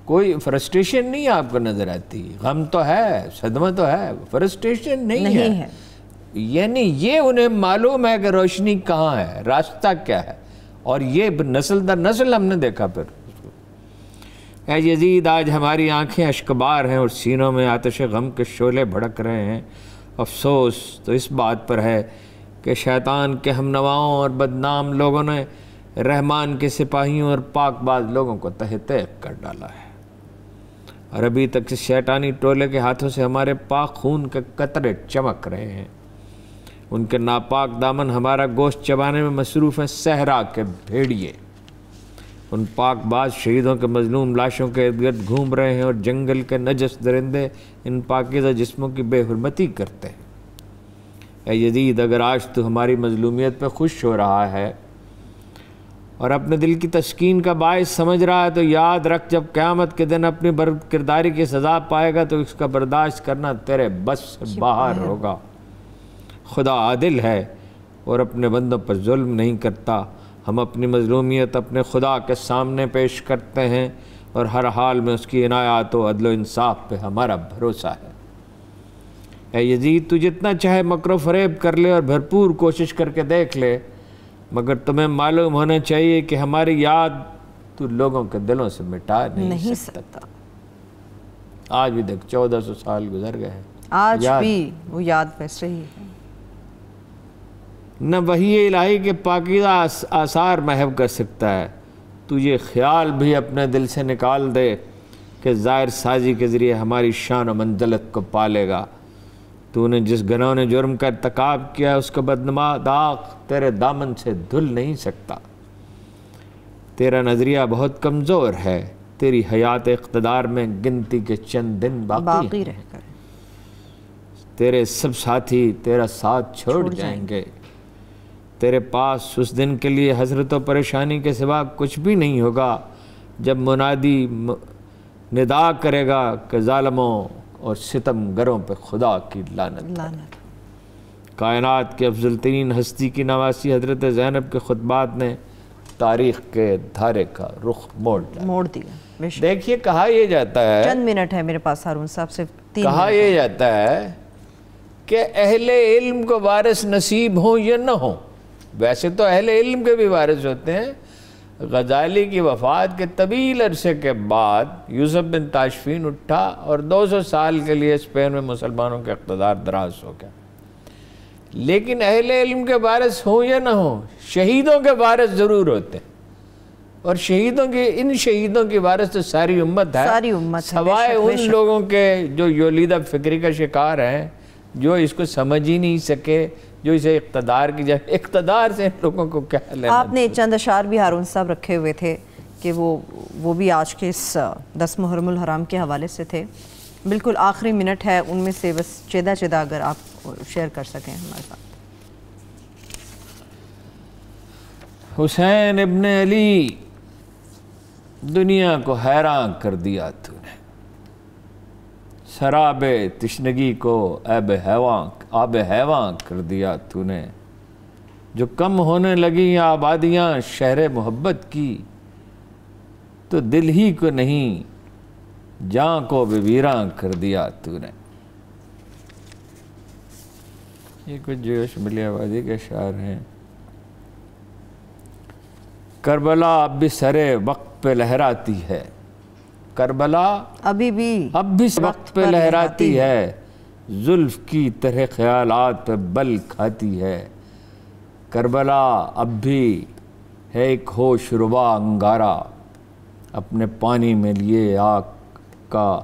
کوئی فرسٹریشن نہیں آپ کو نظر آتی، غم تو ہے، صدمہ تو ہے، فرسٹریشن نہیں ہے۔ یعنی یہ انہیں معلوم ہے کہ روشنی کہاں ہے، راستہ کیا ہے، اور یہ نسل در نسل ہم نے دیکھا۔ پھر اے یزید، آج ہماری آنکھیں اشکبار ہیں اور سینوں میں آتش غم کے شعلے بھڑک رہے ہیں۔ افسوس تو اس بات پر ہے کہ شیطان کے ہم نواؤں اور بدنام لوگوں نے رحمان کے سپاہیوں اور پاک باز لوگوں کو تہہ تیغ کر ڈالا ہے، اور ابھی تک اس شیطانی ٹولے کے ہاتھوں سے ہمارے پاک خون کے قطرے چمک رہے ہیں۔ ان کے ناپاک دامن ہمارا گوشت چبانے میں مصروف ہیں صحرا کے بھیڑیے۔ ان پاک باز شہیدوں کے مظلوم لاشوں کے ارد گرد گھوم رہے ہیں، اور جنگل کے نجس درندے ان پاکیزہ جسموں کی بے حرمتی کرتے ہیں۔ اے یزید، اگر آج تو ہماری مظلومیت پہ خوش ہو رہا ہے اور اپنے دل کی تسکین کا باعث سمجھ رہا ہے، تو یاد رکھ، جب قیامت کے دن اپنی بد کرداری کی سزا پائے گا تو اس کا برداشت کرنا تیرے بس سے باہر ہوگا۔ خدا عادل ہے اور اپنے بندوں پر ظلم نہیں کرتا۔ ہم اپنی مظلومیت اپنے خدا کے سامنے پیش کرتے ہیں، اور ہر حال میں اس کی عنایات و عدل و انصاف پہ ہمارا بھروسہ ہے۔ اے یزید، تو جتنا چاہے مکر و فریب کر لے اور بھرپور کوشش کر کے دیکھ لے، مگر تمہیں معلوم ہونا چاہیے کہ ہماری یاد تو لوگوں کے دلوں سے مٹا نہیں سکتا۔ آج بھی دیکھ 1400 سال گزر گئے ہیں،
آج بھی وہ یاد ویسے ہی ہے۔
نہ وحی الہی کے پاکیزہ آثار محو کر سکتا ہے۔ تو یہ خیال بھی اپنے دل سے نکال دے کہ ظاہر سازی کے ذریعے ہماری شان و منزلت کو پالے گا۔ تو نے جس گناہ نے جرم کا ارتکاب کیا ہے، اس کا بدنما داغ تیرے دامن سے دھل نہیں سکتا۔ تیرا نظریہ بہت کمزور ہے، تیری حیات اقتدار میں گنتی کے چند دن باقی رہ گئے۔ تیرے سب ساتھی تیرا ساتھ چھوڑ جائیں گے۔ تیرے پاس اس دن کے لیے حسرت و پریشانی کے سوا کچھ بھی نہیں ہوگا، جب منادی ندا کرے گا کہ ظالموں اور ستم گروں پہ خدا کی لعنت۔ کائنات کے افضل ترین ہستی کی نواسی حضرت زینب کے خطبات نے تاریخ کے دھارے کا رخ موڑ
دیا۔
دیکھیے کہا یہ جاتا ہے،
چند منٹ ہے میرے پاس ہارون صاحب، صرف 3
کہا یہ جاتا ہے کہ اہل علم کو وارث نصیب ہوں یا نہ ہوں، ویسے تو اہل علم کے بھی وارث ہوتے ہیں۔ غزالی کی وفات کے طویل عرصے کے بعد یوسف بن تاشفین اٹھا اور 200 سال کے لیے اسپین میں مسلمانوں کا اقتدار دراز ہو گیا، لیکن اہل علم کے وارث ہوں یا نہ ہوں، شہیدوں کے وارث ضرور ہوتے ہیں، اور ان شہیدوں کی وارث تو ساری امت ہے، سوائے ان لوگوں کے جو یولیدہ فکری کا شکار ہیں، جو اس کو سمجھ ہی نہیں سکے، جو اسے اقتدار کی جائے، اقتدار سے ان لوگوں کو کیا لینا۔
آپ نے چند اشعار بھی ہارون صاحب رکھے ہوئے تھے کہ وہ بھی آج کے اس 10 محرم الحرام کے حوالے سے تھے، بالکل آخری منٹ ہے، ان میں سے بس چیدہ اگر آپ شیئر کر سکیں ہمارے ساتھ۔
حسین ابن علی، دنیا کو حیران کر دیا تو نے، سراب تشنگی کو آب حیواں کر دیا تو نے، جو کم ہونے لگی آبادیاں شہر محبت کی، تو دل ہی کو نہیں جاں کو بھی ویراں کر دیا تو نے۔ یہ کچھ جوش ملی آبادی کے اشعار ہیں۔ کربلا اب بھی سرے وقت پہ لہراتی ہے، کربلا اب بھی وقت پہ لہراتی ہے، زلف کی طرح خیالات پہ بل کھاتی ہے، کربلا اب بھی ہے ایک ہوش ربا انگارہ، اپنے پانی میں لیے آگ کا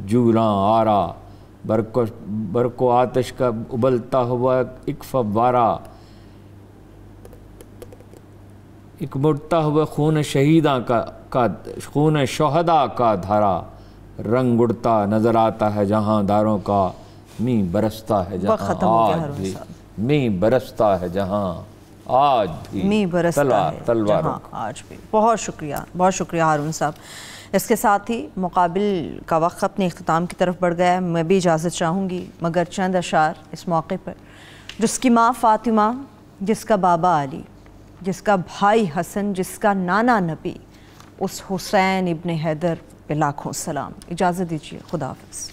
جولاں آرا، برق و آتش کا ابلتا ہوا ایک فوارہ، ایک مڑتا ہوا خون شہیداں کا خون شہداء کا دھارا، رنگ اڑتا نظر آتا ہے جہاں داروں کا، می برستا ہے جہاں آج بھی، می برستا ہے جہاں آج بھی، تلوار
آج بھی۔ بہت شکریہ ہارون صاحب۔ اس کے ساتھ ہی مقابل کا وقت اپنے اختتام کی طرف بڑھ گیا ہے، میں بھی اجازت چاہوں گی، مگر چند اشعار اس موقع پر، جس کی ماں فاطمہ، جس کا بابا علی، جس کا بھائی حسن، جس کا نانا نبی، اس حسین ابن حیدر پہ لاکھوں سلام۔ اجازت دیجیے، خدا حافظ۔